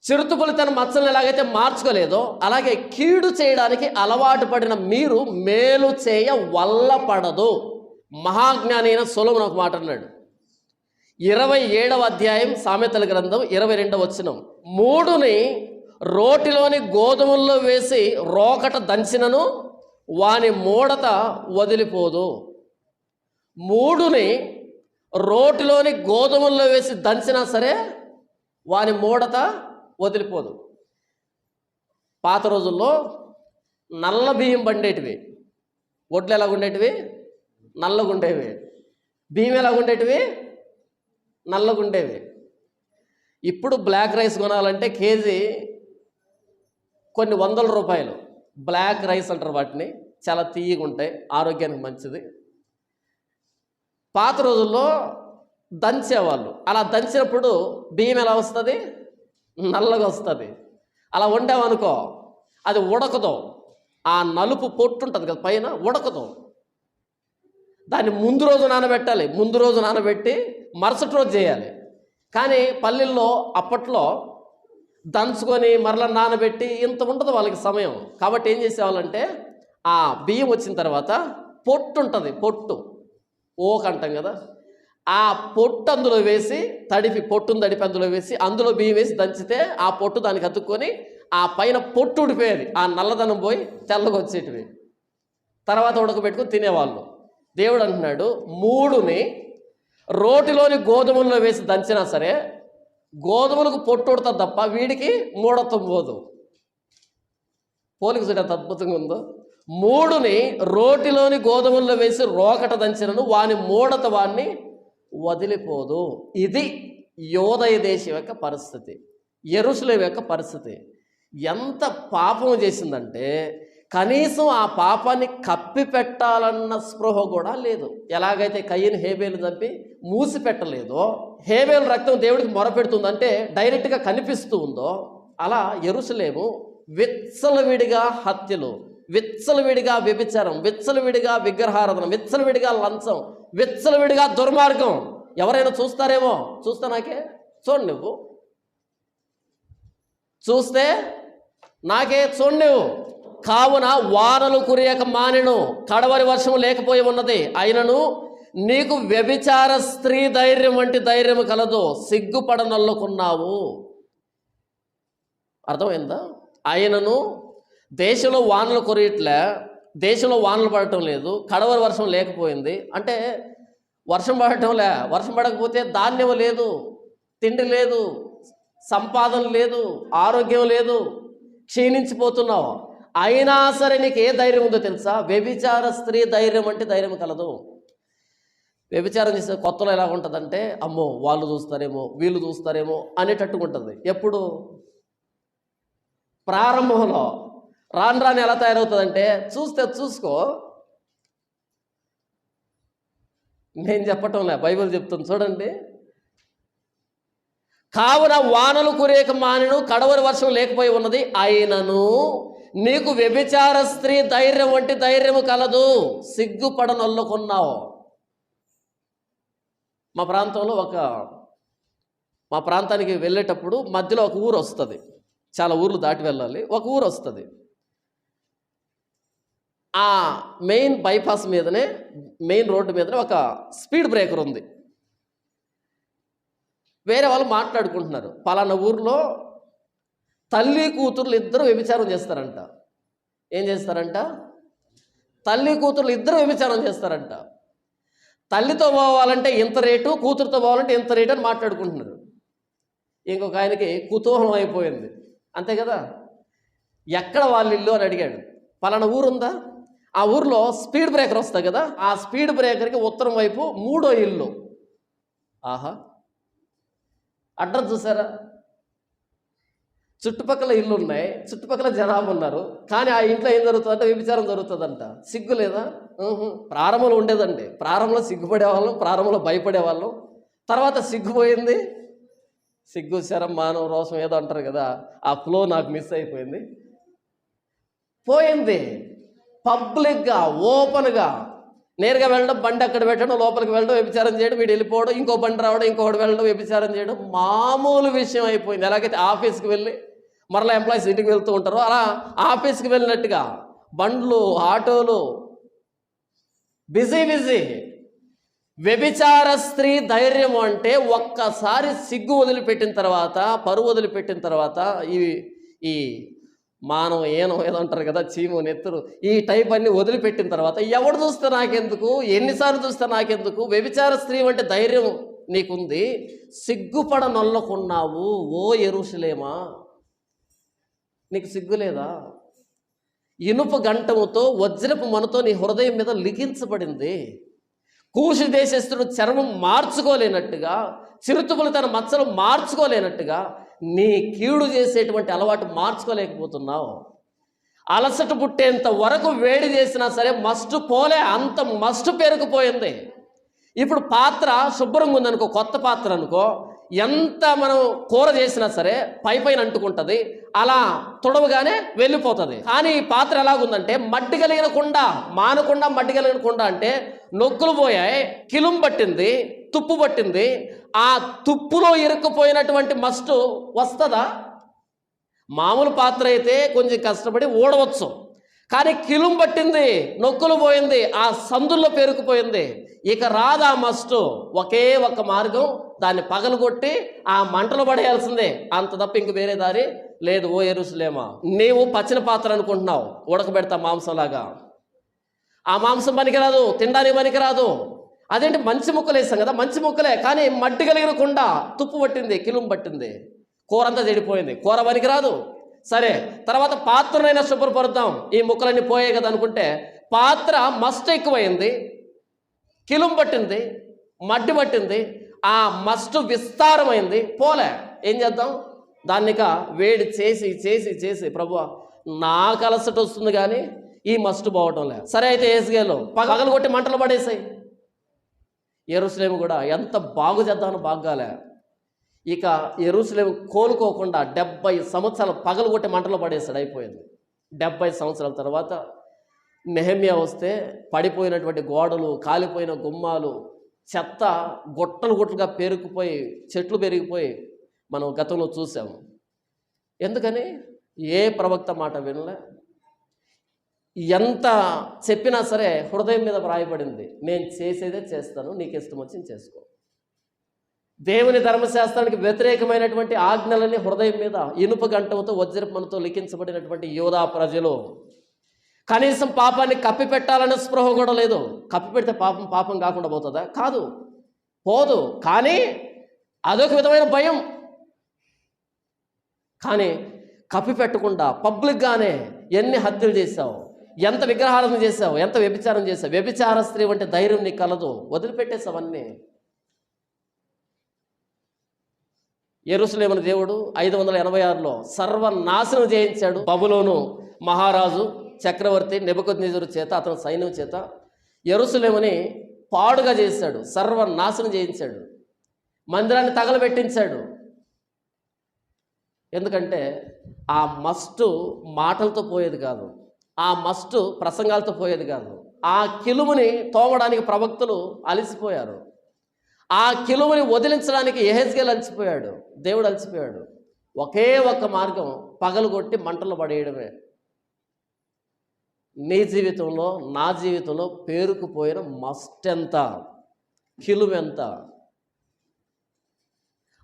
చిరుతపులి తన మచ్చలను ఎలాగైతే మార్చుకోలేదో, అలాగే కీడు చేయడానికి అలవాటు పడిన మీరు మేలు చేయ వల్లపడదు. మహాజ్ఞాని అయిన సొలొమోను ఒక మాట అన్నాడు. 27వ అధ్యాయం సామెతల గ్రంథం 22వ వచనం. 3ని రోటిలోని గోధుమల్లో వేసి రోకట దంచినను వాని మూడత వదిలిపోదు. 3ని రోటిలోని గోధుమల్లో వేసి దంచినా సరే వాని మూడత వదిలిపోదు. పాత రోజుల్లో నల్ల బియ్యం పండేటివి. ఒడ్లు ఎలాగుండేటివి? నల్లగుండేవి. బియ్యం ఎలాగుండేటివి? నల్లగుండేవి. ఇప్పుడు బ్లాక్ రైస్ కొనాలంటే కేజీ కొన్ని వందల రూపాయలు. బ్లాక్ రైస్ అంటారు వాటిని, చాలా తీయగా ఉంటాయి, ఆరోగ్యానికి మంచిది. పాత రోజుల్లో దంచేవాళ్ళు. అలా దంచినప్పుడు బియ్యం ఎలా వస్తుంది? నల్లగా వస్తుంది. అలా వండామనుకో అది ఉడకదు. ఆ నలుపు పొట్టు ఉంటుంది కదా పైన, ఉడకదు. దాన్ని ముందు రోజు నానబెట్టాలి. ముందు రోజు నానబెట్టి మరుసటి రోజు చేయాలి. కానీ పల్లెల్లో అప్పట్లో దంచుకొని మరలా నానబెట్టి ఇంత ఉండదు వాళ్ళకి సమయం. కాబట్టి ఏం చేసేవాళ్ళంటే ఆ బియ్యం వచ్చిన తర్వాత పొట్టు ఉంటుంది, పొట్టు ఓకంటాం కదా, ఆ పొట్టు అందులో వేసి పొట్టును తడిపి అందులో వేసి అందులో బియ్యం వేసి దంచితే ఆ పొట్టు దానికి అతుక్కొని ఆ పైన పొట్టు ఉడిపోయేది. ఆ నల్లదనం పోయి తెల్లగా వచ్చేటివి. తర్వాత ఉడకబెట్టుకుని తినేవాళ్ళు. దేవుడు అంటున్నాడు 3ని రోటిలోని గోధుమల్లో వేసి దంచినా సరే గోధుమలకు పొట్టు ఉడుతుంది తప్ప వీడికి మూఢత్వం పోదు. పోలిక చూడ ఎంత అద్భుతంగా ఉందో. మూడుని రోటిలోని గోధుమల్లో వేసి రోకట దంచినను వాని మూడత వాణ్ణి వదిలిపోదు. ఇది యోదయ దేశం యొక్క పరిస్థితి, యెరూషలేము యొక్క పరిస్థితి. ఎంత పాపం చేసిందంటే కనీసం ఆ పాపాన్ని కప్పి పెట్టాలన్న స్పృహ కూడా లేదు. ఎలాగైతే కయ్యను హేబేలు చంపి మూసి పెట్టలేదో, హేబేలు రక్తం దేవుడికి మొరపెడుతుందంటే డైరెక్ట్గా కనిపిస్తూ ఉందో, అలా యెరూషలేము విచ్చలవిడిగా హత్యలు, విచ్చలవిడిగా వ్యభిచారం, విచ్చలవిడిగా విగ్రహారాధన, విచ్చలవిడిగా లంచం, విచ్చలవిడిగా దుర్మార్గం. ఎవరైనా చూస్తారేమో, చూస్తా నాకే చూడండి, నువ్వు చూస్తే నాకే చూడండి నువ్వు. కావున వానలు కురియక మానెను, కడవరి వర్షం లేకపోయి ఉన్నది, అయినను నీకు వ్యభిచార స్త్రీ ధైర్యం వంటి ధైర్యం కలదు, సిగ్గుపడనల్లుకున్నావు. అర్థమైందా? ఆయనను దేశంలో వానలు కురియట్లే, దేశంలో వానలు పడటం లేదు, కడవరి వర్షం లేకపోయింది అంటే వర్షం పడటంలే. వర్షం పడకపోతే ధాన్యం లేదు, తిండి లేదు, సంపాదన లేదు, ఆరోగ్యం లేదు, క్షీణించిపోతున్నావు. అయినా సరే నీకు ఏ ధైర్యం ఉందో తెలుసా? వ్యభిచార స్త్రీ ధైర్యం అంటే ధైర్యం కలదు. వ్యభిచారం చేసే కొత్తలో ఎలా ఉంటుందంటే, అమ్మో వాళ్ళు చూస్తారేమో, వీళ్ళు చూస్తారేమో అనేటట్టుగా ఉంటుంది. ఎప్పుడు? ప్రారంభంలో. రాను రాని ఎలా తయారవుతుందంటే, చూస్తే చూసుకో, నేను చెప్పటంలే, బైబిల్ చెప్తుంది చూడండి. కావున వానలు కురియక మానెను, కడవరి వర్షం లేకపోయి ఉన్నది, అయినను నీకు వ్యభిచార స్త్రీ ధైర్యం వంటి ధైర్యము కలదు, సిగ్గుపడనొల్లుకున్నావు. మా ప్రాంతానికి వెళ్ళేటప్పుడు మధ్యలో ఒక ఊరు వస్తుంది, చాలా ఊర్లు దాటి వెళ్ళాలి, ఒక ఊరు వస్తుంది. ఆ మెయిన్ బైపాస్ మీదనే, మెయిన్ రోడ్డు మీదనే ఒక స్పీడ్ బ్రేకర్ ఉంది. వేరే వాళ్ళు మాట్లాడుకుంటున్నారు, పలానా ఊర్లో తల్లి కూతుర్లు ఇద్దరు వ్యభిచారం చేస్తారంట. ఏం చేస్తారంట? తల్లి కూతుర్లు ఇద్దరు వ్యభిచారం చేస్తారంట. తల్లితో పోవాలంటే ఇంత రేటు, కూతురుతో పోవాలంటే ఇంత రేటు అని మాట్లాడుకుంటున్నారు. ఇంకొక ఆయనకి కుతూహలం అయిపోయింది, అంతే కదా, ఎక్కడ వాళ్ళ ఇల్లు అని అడిగాడు. పలానా ఊరు ఉందా, ఆ ఊర్లో స్పీడ్ బ్రేకర్ వస్తాయి కదా, ఆ స్పీడ్ బ్రేకర్కి ఉత్తరం వైపు 3వ ఇల్లు. ఆహా, అడ్రస్ చూసారా? చుట్టుపక్కల ఇల్లు ఉన్నాయి, చుట్టుపక్కల జనాభా ఉన్నారు, కానీ ఆ ఇంట్లో ఏం జరుగుతుందంటే వ్యభిచారం జరుగుతుందంట. సిగ్గు లేదా? ప్రారంభంలో ఉండేదండి. ప్రారంభంలో సిగ్గుపడేవాళ్ళం, ప్రారంభంలో భయపడేవాళ్ళం, తర్వాత సిగ్గుపోయింది. సిగ్గు శరం మానవ రోషం ఏదో అంటారు కదా, ఆ ఫ్లో నాకు మిస్ అయిపోయింది, పోయింది. పబ్లిక్గా, ఓపెన్గా నేరుగా వెళ్ళడం, బండి అక్కడ పెట్టడం, లోపలికి వెళ్ళడం, వ్యభిచారం చేయడం, వీడు వెళ్ళిపోవడం, ఇంకో బండి రావడం, ఇంకొకటి వెళ్ళడం, వ్యభిచారం చేయడం మామూలు విషయం అయిపోయింది. ఎలాగైతే ఆఫీస్కి వెళ్ళి మరలా ఎంప్లాయీస్ ఇంటికి వెళ్తూ ఉంటారో, అలా ఆఫీస్కి వెళ్ళినట్టుగా బండ్లు, ఆటోలు, బిజీ బిజీ. వ్యభిచార స్త్రీ ధైర్యం అంటే ఒక్కసారి సిగ్గు వదిలిపెట్టిన తర్వాత, పరువు వదిలిపెట్టిన తర్వాత, ఈ మానవ ఏదో అంటారు కదా, చీము, నెత్తురు, ఈ టైప్ అన్ని వదిలిపెట్టిన తర్వాత ఎవడు చూస్తే నాకెందుకు, ఎన్నిసార్లు చూస్తే నాకెందుకు, వ్యభిచార స్త్రీ అంటే ధైర్యం నీకుంది, సిగ్గుపడనొల్లకున్నావు ఓ యెరూషలేమా, నీకు సిగ్గు లేదా? ఇనుప గంటముతో వజ్రపు మనతో నీ హృదయం మీద లిఖించబడింది. కూషు దేశస్థుడు చర్మం మార్చుకోలేనట్టుగా, చిరుతుపులు తన మచ్చలు మార్చుకోలేనట్టుగా నీ కీడు చేసేటువంటి అలవాటు మార్చుకోలేకపోతున్నావు. అలసట పుట్టేంత వరకు వేడి చేసినా సరే మస్టు పోలే, అంత మస్టు పెరిగిపోయింది. ఇప్పుడు పాత్ర శుభ్రంగా ఉందనుకో, కొత్త పాత్ర అనుకో, ఎంత మనం కూర చేసినా సరే పైపైన అంటుకుంటుంది, అలా తుడవగానే వెళ్ళిపోతుంది. కానీ ఈ పాత్ర ఎలాగుందంటే మట్టి కలిగిన కుండ, మానకుండా మట్టి కలిగిన కుండ అంటే నొక్కులు పోయాయి, కిలుం పట్టింది, తుప్పు పట్టింది. ఆ తుప్పులో ఇరుక్కుపోయినటువంటి మస్టు వస్తుందా? మామూలు పాత్ర అయితే కొంచెం కష్టపడి ఊడవచ్చు, కానీ కిలుం పట్టింది, నొక్కులు పోయింది, ఆ సందుల్లో పేరుకుపోయింది, ఇక రాదా మస్టు. ఒకే ఒక మార్గం, దాన్ని పగలగొట్టి ఆ మంటలు పడేయాల్సిందే, అంత తప్ప ఇంక వేరే దారి లేదు. ఓ యెరూషలేమా, నీవు పచ్చిన పాత్ర అనుకుంటున్నావు, ఉడకబెడతా మాంసంలాగా. ఆ మాంసం పనికిరాదు, తినడానికి పనికిరాదు. అదేంటి, మంచి ముక్కలు వేస్తాం కదా, మంచి ముక్కలే, కానీ మట్టి కలిగిన కుండ, తుప్పు పట్టింది, కిలుం పట్టింది, కూర అంతా చెడిపోయింది. కూర పనికిరాదు, సరే, తర్వాత పాత్రనైనా శుభ్రపరుద్దాం, ఈ ముక్కలన్నీ పోయాయి కదా అనుకుంటే పాత్ర మస్ట్ ఎక్కువైంది, కిలుం పట్టింది, మట్టి పట్టింది, ఆ మస్టు విస్తారమైంది, పోలే. ఏం చేద్దాం? దాన్నిక వేడి చేసి చేసి చేసి ప్రభువా నాకు అలసట వస్తుంది కానీ ఈ మస్టు పోవటం లే. సరే అయితే యెహెజ్కేలు పగలు కొట్టి మంటలు పడేసాయి. యెరూషలేము కూడా ఎంత బాగు చేద్దామని బాగాలే. ఇక యెరూషలేము కోలుకోకుండా 70 సంవత్సరాలు పగలు కొట్టి మంటలు పడేసాడు, అయిపోయింది. 70 సంవత్సరాల తర్వాత నెహెమ్యా వస్తే పడిపోయినటువంటి గోడలు, కాలిపోయిన గుమ్మాలు, చెత్త గుట్టలు గుట్టలుగా పేరుకుపోయి, చెట్లు పెరిగిపోయి మనం గతంలో చూసాము. ఎందుకని? ఏ ప్రవక్త మాట వినలే. ఎంత చెప్పినా సరే హృదయం మీద వ్రాయబడింది, నేను చేసేదే చేస్తాను, నీకు ఇష్టం వచ్చింది చేసుకో. దేవుని ధర్మశాస్త్రానికి వ్యతిరేకమైనటువంటి ఆజ్ఞలని హృదయం మీద ఇనుప గంటంతో వజ్రపముతో లిఖించబడినటువంటి యోధా ప్రజలు కనీసం పాపాన్ని కప్పిపెట్టాలనే స్పృహ కూడా లేదు. కప్పిపెడితే పాపం కాకుండా పోతుందా? కాదు, పోదు. కానీ అదొక విధమైన భయం. కానీ కప్పిపెట్టకుండా పబ్లిక్గానే ఎన్ని హత్యలు చేశావు, ఎంత విగ్రహాలను చేశావు, ఎంత వ్యభిచారం చేశావు. వ్యభిచార స్త్రీ అంటే ధైర్యం నీకు కలదు, వదిలిపెట్టేసావన్నీ. యెరూషలేమును దేవుడు 586లో సర్వనాశనం చేయించాడు. బబులోను మహారాజు చక్రవర్తి నెబుకద్నెజరు చేత, అతని సైన్యం చేత యెరూషలేముని పాడుగా చేశాడు, సర్వనాశనం చేయించాడు, మందిరాన్ని తగలబెట్టించాడు. ఎందుకంటే ఆ మస్టు మాటలతో పోయేది కాదు, ఆ మస్టు ప్రసంగాలతో పోయేది కాదు. ఆ కిలుముని తోమడానికి ప్రవక్తలు అలసిపోయారు, ఆ కిలుముని వదిలించడానికి యెహెజ్కేలు అలసిపోయాడు, దేవుడు అలసిపోయాడు. ఒకే ఒక్క మార్గం, పగలు కొట్టి మంటలు పడేయడమే. నీ జీవితంలో, నా జీవితంలో పేరుకుపోయిన మస్ట్ ఎంత, కిలుము ఎంత?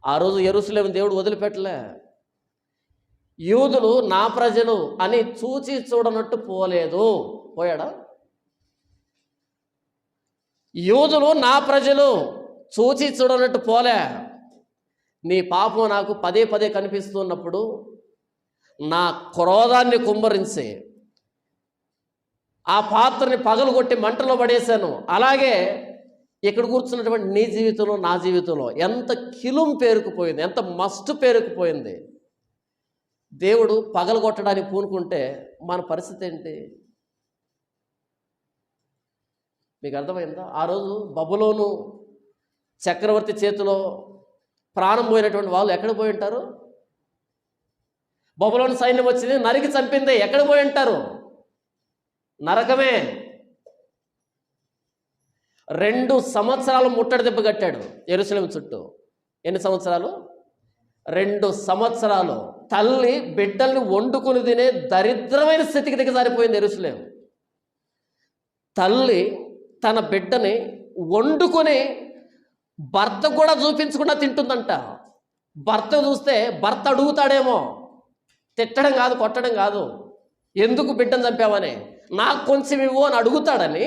ఆ రోజు యెరూషలేము దేవుడు వదిలిపెట్టలే. యూదులు నా ప్రజలు అని చూచి చూడనట్టు పోలేదు. పోయాడా? యూదులు నా ప్రజలు చూచి చూడనట్టు పోలే. నీ పాపం నాకు పదే పదే కనిపిస్తున్నప్పుడు నా క్రోధాన్ని కుమ్మరించి ఆ పాత్రని పగలగొట్టి మంటలో పడేశాను. అలాగే ఇక్కడ కూర్చున్నటువంటి నీ జీవితంలో, నా జీవితంలో ఎంత కిలుం పేరుకుపోయింది, ఎంత మస్ట్ పేరుకుపోయింది. దేవుడు పగలగొట్టడానికి పూనుకుంటే మన పరిస్థితి ఏంటి? మీకు అర్థమైందా? ఆ రోజు బబులోను చక్రవర్తి చేతిలో ప్రాణం పోయినటువంటి వాళ్ళు ఎక్కడ పోయి ఉంటారు? బబులోను సైన్యం వచ్చింది, నరికి చంపింది, ఎక్కడ పోయి ఉంటారు? నరకమే. 2 సంవత్సరాలు ముట్టడి దెబ్బ కట్టాడు యెరూషలేము చుట్టూ. ఎన్ని సంవత్సరాలు? 2 సంవత్సరాలు. తల్లి బిడ్డల్ని వండుకుని తినే దరిద్రమైన స్థితికి దిగజారిపోయింది యెరూషలేము. తల్లి తన బిడ్డని వండుకొని భర్త కూడా చూపించకుండా తింటుందంట. భర్త చూస్తే భర్త అడుగుతాడేమో, తిట్టడం కాదు, కొట్టడం కాదు, ఎందుకు బిడ్డను చంపావని, నాకు కొంచెం ఇవ్వు అని అడుగుతాడని,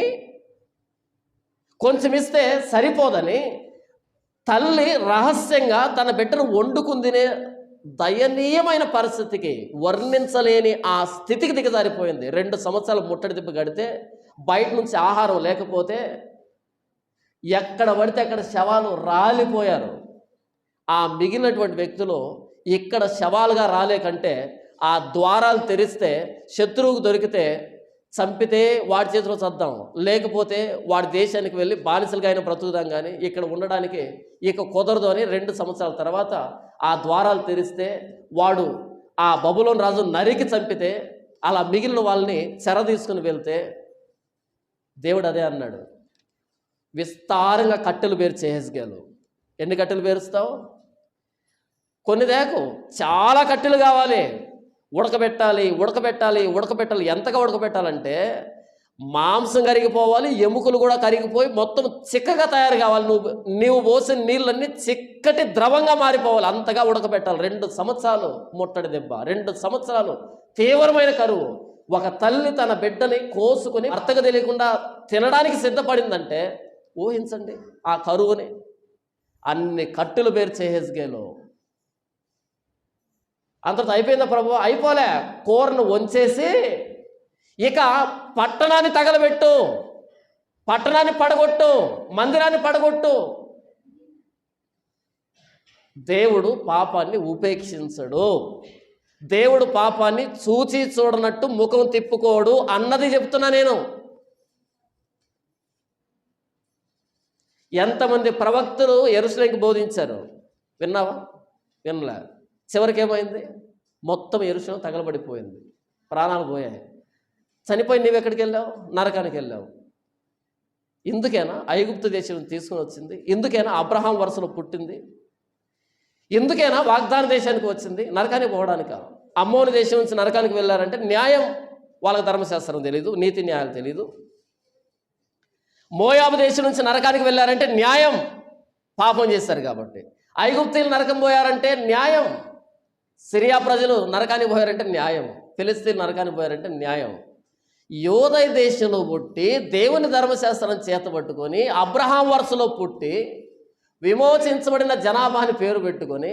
కొంచెం ఇస్తే సరిపోదని తల్లి రహస్యంగా తన బిడ్డను వండుకుందినే దయనీయమైన పరిస్థితికి, వర్ణించలేని ఆ స్థితికి దిగజారిపోయింది. 2 సంవత్సరాలు ముట్టడి దెబ్బ కడితే, బయట నుంచి ఆహారం లేకపోతే ఎక్కడ పడితే అక్కడ శవాలు రాలిపోయారు. ఆ మిగిలినటువంటి వ్యక్తులు ఇక్కడ శవాలుగా రాలే కంటే ఆ ద్వారాలు తెరిస్తే, శత్రువుకు దొరికితే చంపితే వాడి చేతిలో చద్దాం, లేకపోతే వాడి దేశానికి వెళ్ళి బానిసలుగా అయినా బ్రతుకుదాం, కానీ ఇక్కడ ఉండడానికి ఇక కుదరదు అని 2 సంవత్సరాల తర్వాత ఆ ద్వారాలు తెరిస్తే వాడు ఆ బబులోను రాజు నరికి చంపితే, అలా మిగిలిన వాళ్ళని చెర తీసుకుని వెళ్తే దేవుడు అదే అన్నాడు, విస్తారంగా కట్టెలు పేర్చే యెహెజ్కేలు. ఎన్ని కట్టెలు పేరుస్తావు? కొన్ని దేకు, చాలా కట్టెలు కావాలి, ఉడకబెట్టాలి ఉడకబెట్టాలి ఉడకబెట్టాలి. ఎంతగా ఉడకబెట్టాలంటే మాంసం కరిగిపోవాలి, ఎముకలు కూడా కరిగిపోయి మొత్తం చిక్కగా తయారు కావాలి. నీవు పోసిన నీళ్ళన్నీ చిక్కటి ద్రవంగా మారిపోవాలి, అంతగా ఉడకబెట్టాలి. 2 సంవత్సరాలు ముట్టడి దెబ్బ, 2 సంవత్సరాలు తీవ్రమైన కరువు. ఒక తల్లి తన బిడ్డని కోసుకుని భర్తకు తెలియకుండా తినడానికి సిద్ధపడిందంటే ఊహించండి ఆ కరువుని. అన్ని కట్టెలు పేర్చే యెహెజ్కేలు. అంతటితో అయిపోయిందా ప్రభు? అయిపోలే. కూరను వంచేసి ఇక పట్టణాన్ని తగలబెట్టు, పట్టణాన్ని పడగొట్టు, మందిరాన్ని పడగొట్టు. దేవుడు పాపాన్ని ఉపేక్షించడు. దేవుడు పాపాన్ని చూచి చూడనట్టు ముఖం తిప్పుకోడు అన్నది చెప్తున్నా నేను. ఎంతమంది ప్రవక్తలు యెరూషలేముకి బోధించారు విన్నావా? వినలే. చివరికి ఏమైంది? మొత్తం యెరూషలేము తగలబడిపోయింది, ప్రాణాలు పోయాయి. చనిపోయి నువ్వు ఎక్కడికి వెళ్ళావు? నరకానికి వెళ్ళావు. ఇందుకేనా ఐగుప్తు దేశం తీసుకుని వచ్చింది? ఇందుకేనా అబ్రహాం వరుసలో పుట్టింది? ఎందుకైనా వాగ్దాన దేశానికి వచ్చింది? నరకానికి పోవడానికా? అమ్మోని దేశం నుంచి నరకానికి వెళ్ళారంటే న్యాయం, వాళ్ళకి ధర్మశాస్త్రం తెలీదు, నీతి న్యాయాలు తెలీదు. మోయాబు దేశం నుంచి నరకానికి వెళ్ళారంటే న్యాయం, పాపం చేశారు కాబట్టి. ఐగుప్తీయులు నరకం పోయారంటే న్యాయం, సిరియా ప్రజలు నరకానికి పోయారంటే న్యాయం, ఫిలిస్తీన్లు నరకానికి పోయారంటే న్యాయం. యోదయ దేశంలో పుట్టి దేవుని ధర్మశాస్త్రం చేతబట్టుకొని అబ్రహాం వరుసలో పుట్టి విమోచించబడిన జనాభాని పేరు పెట్టుకొని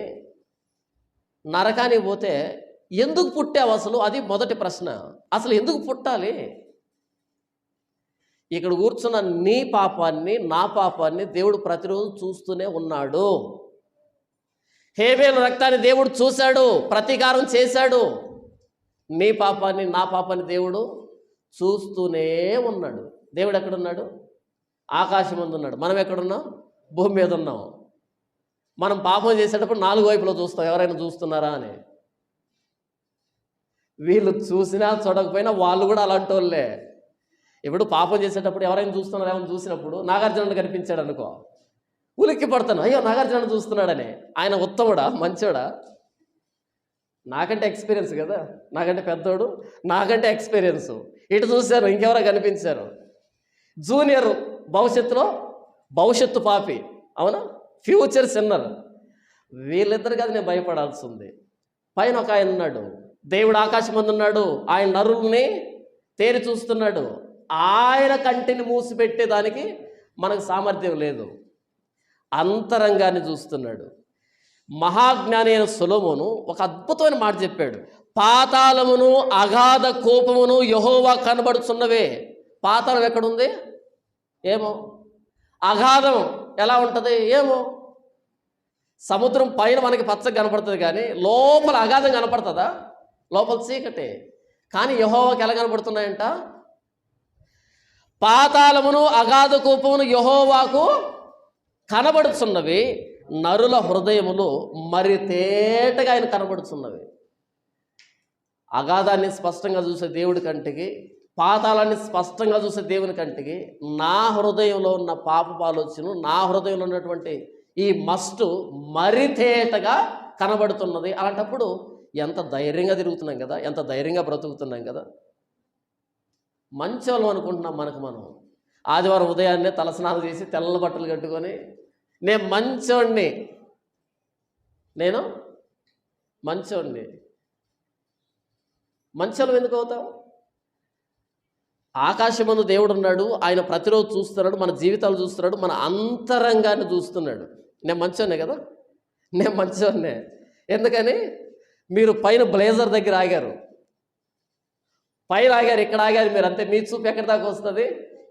నరకానికి పోతే ఎందుకు పుట్టావు అసలు? అది మొదటి ప్రశ్న. అసలు ఎందుకు పుట్టాలి? ఇక్కడ కూర్చున్న నీ పాపాన్ని, నా పాపాన్ని దేవుడు ప్రతిరోజు చూస్తూనే ఉన్నాడు. హేబేలు రక్తాన్ని దేవుడు చూశాడు, ప్రతీకారం చేశాడు. నీ పాపాన్ని, నా పాపాన్ని దేవుడు చూస్తూనే ఉన్నాడు. దేవుడు ఎక్కడున్నాడు? ఆకాశం ముందు ఉన్నాడు. మనం ఎక్కడున్నాం? భూమి మీద ఉన్నాం. మనం పాపం చేసేటప్పుడు 4 వైపులో చూస్తాం, ఎవరైనా చూస్తున్నారా అని. వీళ్ళు చూసినా చూడకపోయినా వాళ్ళు కూడా అలాంటి వాళ్ళే. ఇప్పుడు పాపం చేసేటప్పుడు ఎవరైనా చూస్తున్నారా? ఏమైనా చూసినప్పుడు నాగార్జున కనిపించాడు అనుకో, ఉలిక్కి పడతాను, అయ్యో నాగార్జున చూస్తున్నాడని. ఆయన ఉత్తముడా, మంచోడా? నాకంటే ఎక్స్పీరియన్స్ కదా, నాకంటే పెద్దోడు, నాకంటే ఎక్స్పీరియన్స్. ఇటు చూశారు, ఇంకెవరో కనిపించారు. జూనియర్ భవిష్యత్తు పాపి, అవునా, ఫ్యూచర్ సిన్నర్. వీళ్ళిద్దరు కదా నేను భయపడాల్సి ఉంది. పైన ఒక ఆయన ఉన్నాడు, దేవుడు ఆకాశం మందు ఉన్నాడు, ఆయన నరుల్ని తేరి చూస్తున్నాడు. ఆయన కంటిని మూసిపెట్టేదానికి మనకు సామర్థ్యం లేదు, అంతరంగాన్ని చూస్తున్నాడు. మహాజ్ఞాని అయిన సొలొమోను ఒక అద్భుతమైన మాట చెప్పాడు. పాతాళమును అగాధ కోపమును యెహోవా కనబడుచున్నవే. పాతాళం ఎక్కడుంది ఏమో, అగాధం ఎలా ఉంటుంది ఏమో. సముద్రం పైన మనకి పచ్చగా కనపడుతుంది కానీ లోపల అగాధం కనపడుతుందా? లోపల చీకటే. కానీ యెహోవాకి ఎలా కనపడుతున్నాయంట? పాతాళమును అగాధ కోపమును యెహోవాకు కనబడుచున్నవి, నరుల హృదయములు మరి తేటగా ఆయన కనబడుచున్నవి. అగాధాన్ని స్పష్టంగా చూసే దేవుడి కంటికి, పాతాళాన్ని స్పష్టంగా చూసే దేవుని కంటికి నా హృదయంలో ఉన్న పాపపు ఆలోచన, నా హృదయంలో ఉన్నటువంటి ఈ మస్టు మరి తేటగా కనబడుతున్నది. అలాంటప్పుడు ఎంత ధైర్యంగా తిరుగుతున్నాం కదా, ఎంత ధైర్యంగా బ్రతుకుతున్నాం కదా. మంచోళ్ళం అనుకుంటున్నాం మనకు మనం. ఆదివారం ఉదయాన్నే తలస్నానం చేసి తెల్ల బట్టలు కట్టుకొని నేను మంచోడిని, నేను మంచోడిని. మంచోళ్ళం ఎందుకు అవుతాం? ఆకాశమందు దేవుడు ఉన్నాడు, ఆయన ప్రతిరోజు చూస్తున్నాడు, మన జీవితాలు చూస్తున్నాడు, మన అంతరంగాన్ని చూస్తున్నాడు. నేను మంచోనే కదా, నేను మంచోనే. ఎందుకని? మీరు పైన బ్లేజర్ దగ్గర ఆగారు, పైన ఆగారు, ఇక్కడ ఆగారు మీరు, అంతే. మీ చూపు ఎక్కడి దాకా వస్తుంది?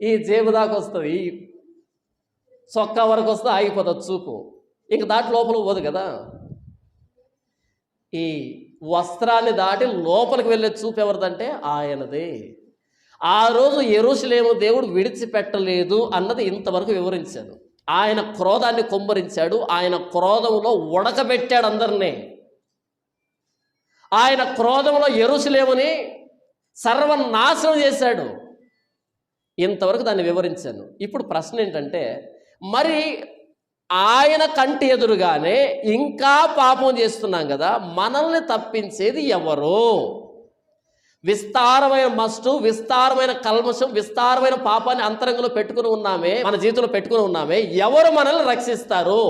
ఈ జేబు దాకా వస్తుంది, ఈ చొక్కా వరకు వస్తే ఆగిపోతుంది చూపు, ఇంక దాటి లోపల పోదు కదా. ఈ వస్త్రాన్ని దాటి లోపలికి వెళ్ళే చూపు ఎవరిదంటే ఆయనదే. ఆ రోజు యెరూషలేము దేవుడు విడిచిపెట్టలేదు అన్నది ఇంతవరకు వివరించాను. ఆయన క్రోధాన్ని కుమ్మరించాడు, ఆయన క్రోధంలో ఉడకబెట్టాడు అందరినీ. ఆయన క్రోధంలో యెరూషలేముని సర్వనాశనం చేశాడు. ఇంతవరకు దాన్ని వివరించాను. ఇప్పుడు ప్రశ్న ఏంటంటే, మరి ఆయన కంటి ఎదురుగానే ఇంకా పాపం చేస్తున్నాం కదా, మనల్ని తప్పించేది ఎవరు? విస్తారమైన మస్టు, విస్తారమైన కల్మషం, విస్తారమైన పాపాన్ని అంతరంగంలో పెట్టుకుని ఉన్నామే, మన జీవితంలో పెట్టుకుని ఉన్నామే. ఎవరు మనల్ని రక్షిస్తారు?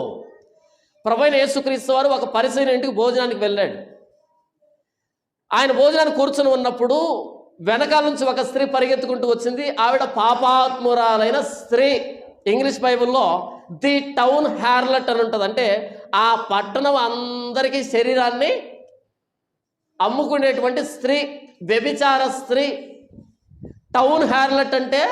ప్రభువైన యేసుక్రీస్తు వారు ఒక పరిసయ్యుని ఇంటికి భోజనానికి వెళ్ళాడు. ఆయన భోజనానికి కూర్చుని ఉన్నప్పుడు వెనకాల నుంచి ఒక స్త్రీ పరిగెత్తుకుంటూ వచ్చింది. ఆవిడ పాపాత్మురాలైన స్త్రీ. ఇంగ్లీష్ బైబిల్లో ది టౌన్ హ్యార్లట్ అని ఉంటుంది. అంటే ఆ పట్టణం అందరికీ శరీరాన్ని అమ్ముకునేటువంటి స్త్రీ, వ్యభిచార స్త్రీ. టౌన్ హ్యార్లెట్ అంటే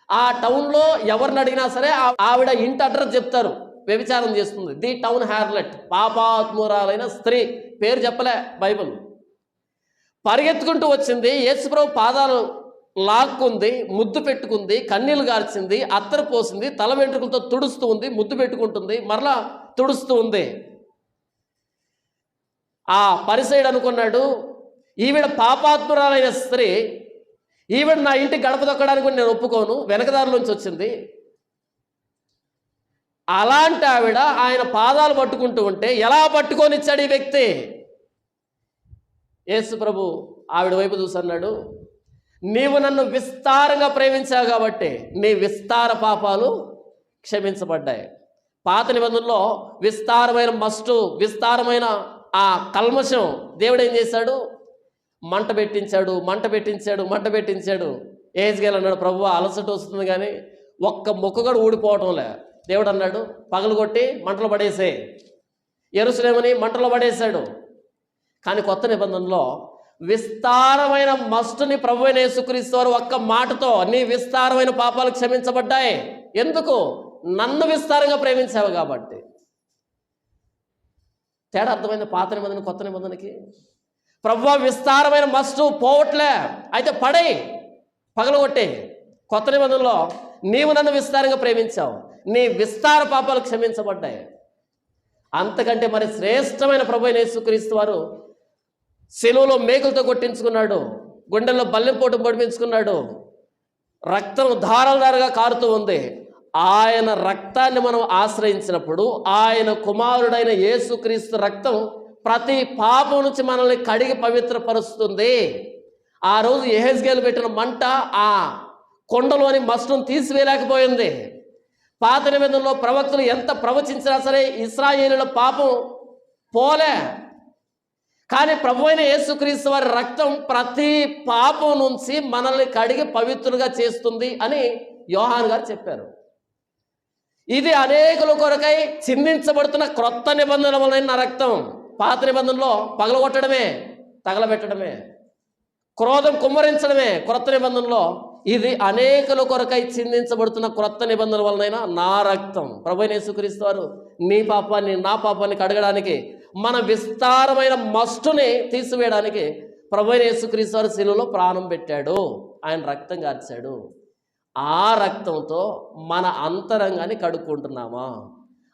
ఆ టౌన్లో ఎవరిని అడిగినా సరే ఆవిడ ఇంటి అడ్రస్ చెప్తారు. వ్యభిచారం చేస్తుంది, ది టౌన్ హ్యార్లెట్, పాపాత్మురాలైన స్త్రీ. పేరు చెప్పలే బైబిల్. పరిగెత్తుకుంటూ వచ్చింది, యేసుప్రభు పాదాలు లాక్కుంది, ముద్దు పెట్టుకుంది, కన్నీళ్లు గార్చింది, అత్తరు పోసింది, తల వెంట్రుకలతో తుడుస్తూ ఉంది, ముద్దు పెట్టుకుంటుంది, మరలా తుడుస్తూ ఉంది. ఆ పరిసయుడు అనుకున్నాడు, ఈవిడ పాపాత్మురాలైన స్త్రీ, ఈవిడ నా ఇంటి గడప దొక్కడానికి నేను ఒప్పుకోను, వెనకదారిలోంచి వచ్చింది. అలాంటి ఆవిడ ఆయన పాదాలు పట్టుకుంటూ ఉంటే ఎలా పట్టుకొని ఇచ్చాడు ఈ వ్యక్తి? యేసు ప్రభు ఆవిడ వైపు చూసి అన్నాడు, నీవు నన్ను విస్తారంగా ప్రేమించావు కాబట్టి నీ విస్తార పాపాలు క్షమించబడ్డాయి. పాత నిబంధనలో విస్తారమైన మస్టు, విస్తారమైన ఆ కల్మషం దేవుడు ఏం చేశాడు? మంట పెట్టించాడు. ఏజ్గేల్ అన్నాడు, ప్రభువా అలసట వస్తుంది కానీ ఒక్క మొక్క కూడా ఊడిపోవటంలే. దేవుడు అన్నాడు, పగలగొట్టి మంటలు పడేసే. యెరూషలేముని మంటలో పడేశాడు. కానీ కొత్త నిబంధనలో విస్తారమైన మస్టుని ప్రభు అయిన యేసుక్రీస్తు వారు ఒక్క మాటతో నీ విస్తారమైన పాపాలు క్షమించబడ్డాయి. ఎందుకు? నన్ను విస్తారంగా ప్రేమించావు కాబట్టి. తేడా అర్థమైంది పాత నిబంధన కొత్త నిబంధనకి. ప్రభువా విస్తారమైన మస్టు పోవట్లే, అయితే పడే, పగలగొట్టే. కొత్త నిబంధనలో నీవు నన్ను విస్తారంగా ప్రేమించావు, నీ విస్తార పాపాలు క్షమించబడ్డాయి. అంతకంటే మరి శ్రేష్టమైన ప్రభు అయిన యేసుక్రీస్తు వారు శిలువలో మేకులతో కొట్టించుకున్నాడు, గుండెల్లో బల్లెంపోటు పొడిపించుకున్నాడు, రక్తం ధారలుగా కారుతూ ఉంది. ఆయన రక్తాన్ని మనం ఆశ్రయించినప్పుడు ఆయన కుమారుడైన యేసుక్రీస్తు రక్తం ప్రతి పాపం నుంచి మనల్ని కడిగి పవిత్రపరుస్తుంది. ఆ రోజు యెహెజ్కేలు పెట్టిన మంట ఆ కొండలోని మస్టును తీసివేయలేకపోయింది. పాత నిబంధనలో ప్రవక్తలు ఎంత ప్రవచించినా సరే ఇశ్రాయేలుల పాపం పోలే. కానీ ప్రభు అయిన యేసుక్రీస్తు వారి రక్తం ప్రతి పాపం నుంచి మనల్ని కడిగి పవిత్రులుగా చేస్తుంది అని యోహాను గారు చెప్పారు. ఇది అనేకుల కొరకై చిందించబడుతున్న క్రొత్త నిబంధన వలన రక్తం. పాత నిబంధనలో పగలగొట్టడమే, తగలబెట్టడమే, క్రోధం కుమ్మరించడమే. క్రొత్త నిబంధనలో ఇది అనేకుల కొరకై చిందించబడుతున్న క్రొత్త నిబంధన వలనైనా నా రక్తం. ప్రభు అయిన యేసుక్రీస్తు వారు నీ పాపాన్ని నా పాపాన్ని కడగడానికి, మన విస్తారమైన మస్టుని తీసివేయడానికి ప్రభు అయిన యేసుక్రీస్తు వారు శిలువలో ప్రాణం పెట్టాడు, ఆయన రక్తం కార్చాడు. ఆ రక్తంతో మన అంతరంగాన్ని కడుక్కుంటున్నామా?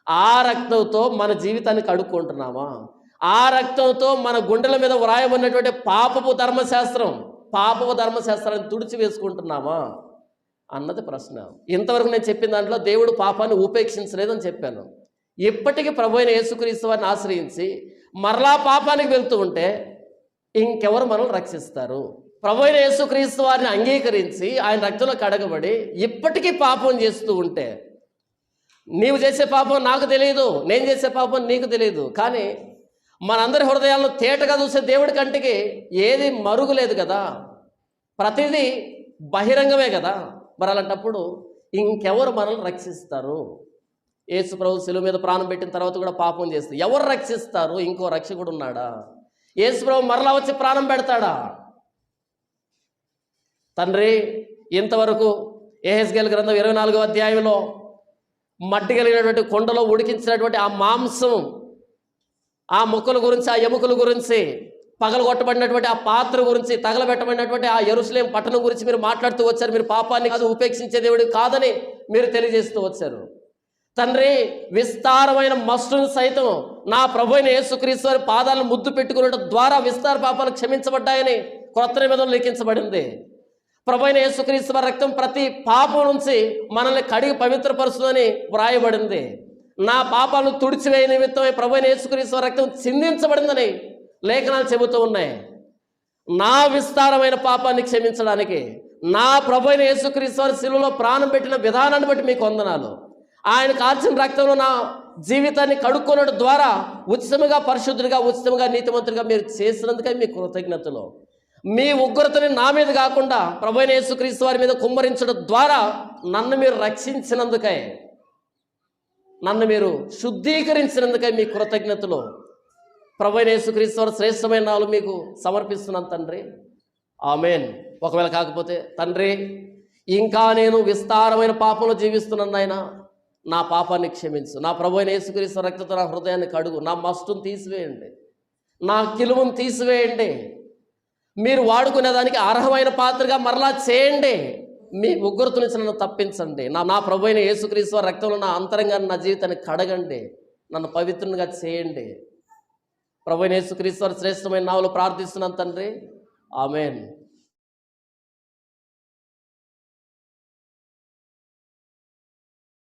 ఆ రక్తంతో మన జీవితాన్ని కడుక్కుంటున్నామా? ఆ రక్తంతో మన గుండెల మీద వ్రాయబడినటువంటి పాపపు ధర్మశాస్త్రాన్ని తుడిచి వేసుకుంటున్నామా అన్నది ప్రశ్న. ఇంతవరకు నేను చెప్పిన దాంట్లో దేవుడు పాపాన్ని ఉపేక్షించలేదని చెప్పాను. ఇప్పటికీ ప్రభు అయిన యేసుక్రీస్తు వారిని ఆశ్రయించి మరలా పాపానికి వెళ్తూ ఉంటే ఇంకెవరు మనల్ని రక్షిస్తారు? ప్రభు అయిన యేసుక్రీస్తు వారిని అంగీకరించి ఆయన రక్తంలో కడగబడి ఇప్పటికీ పాపం చేస్తూ ఉంటే, నీవు చేసే పాపం నాకు తెలియదు, నేను చేసే పాపం నీకు తెలియదు, కానీ మనందరి హృదయాలను తేటగా చూసే దేవుడి కంటికి ఏది మరుగులేదు కదా, ప్రతిదీ బహిరంగమే కదా. మరి అలాంటప్పుడు ఇంకెవరు మనల్ని రక్షిస్తారు? యేసు ప్రభు శిలువ మీద ప్రాణం పెట్టిన తర్వాత కూడా పాపం చేస్తే ఎవరు రక్షిస్తారు? ఇంకో రక్షకుడు ఉన్నాడా? యేసు ప్రభు మరలా వచ్చి ప్రాణం పెడతాడా? తండ్రి, ఇంతవరకు యెహెజ్కేలు గ్రంథం 24వ అధ్యాయంలో మట్టి కలిగినటువంటి కొండలో ఉడికించినటువంటి ఆ మాంసం, ఆ ముక్కల గురించి, ఆ ఎముకల గురించి, పగలగొట్టబడినటువంటి ఆ పాత్ర గురించి, తగలబెట్టబడినటువంటి ఆ యెరూషలేము పట్టణం గురించి మీరు మాట్లాడుతూ వచ్చారు. మీరు పాపాన్ని కాదు, ఉపేక్షించే దేవుడు కాదని మీరు తెలియజేస్తూ వచ్చారు. తండ్రి, విస్తారమైన మస్టును సైతం నా ప్రభు అయిన యేసుక్రీస్తు వారి పాదాలను ముద్దు పెట్టుకునడం ద్వారా విస్తార పాపాలు క్షమించబడ్డాయని క్రొత్త నిబంధనలో లిఖించబడింది. ప్రభు అయిన యేసుక్రీస్తు వారి రక్తం ప్రతి పాపం నుంచి మనల్ని కడిగి పవిత్రపరుస్తుందని వ్రాయబడింది. నా పాపాలను తుడిచివేయ నిమిత్తమై ప్రభు అయిన యేసుక్రీస్తు వారి రక్తం చిందించబడిందని లేఖనాలు చెబుతూ ఉన్నాయి. నా విస్తారమైన పాపాన్ని క్షమించడానికి నా ప్రభు అయిన యేసుక్రీస్తు వారి శిలువలో ప్రాణం పెట్టిన విధానాన్ని బట్టి మీకు వందనాలు. ఆయన కార్చిన రక్తంలో నా జీవితాన్ని కడుక్కొనడం ద్వారా ఉచితంగా పరిశుద్ధుడిగా, ఉచితంగా నీతిమంతుడిగా మీరు చేసినందుకై మీ కృతజ్ఞతలు. మీ ఉగ్రతని నా మీద కాకుండా ప్రభు అయిన యేసుక్రీస్తు వారి మీద కుమ్మరించడం ద్వారా నన్ను మీరు రక్షించినందుకై, నన్ను మీరు శుద్ధీకరించినందుకై మీ కృతజ్ఞతలు. ప్రభువైన యేసుక్రీస్తు వారి శ్రేష్టమైన నామములో మీకు సమర్పిస్తున్నాను తండ్రి. ఆమేన్. ఒకవేళ కాకపోతే, తండ్రి ఇంకా నేను విస్తారమైన పాపంలో జీవిస్తున్నాను నాయన, నా పాపాన్ని క్షమించు. నా ప్రభువైన యేసుక్రీస్తు రక్తంతో నా హృదయాన్ని కడుగు. నా మస్టును తీసివేయండి, నా కిలువను తీసివేయండి. మీరు వాడుకునేదానికి అర్హమైన పాత్రగా మరలా చేయండి. మీ ఉగ్రత నుంచి నన్ను తప్పించండి. నా ప్రభువైన యేసుక్రీస్తు వారి రక్తంలో నా అంతరంగాన్ని, నా జీవితాన్ని కడగండి. నన్ను పవిత్రంగా చేయండి. ప్రభువైన యేసుక్రీస్తు వారి శ్రేష్టమైన నామములో ప్రార్థిస్తున్నాను తండ్రి. ఆమేన్.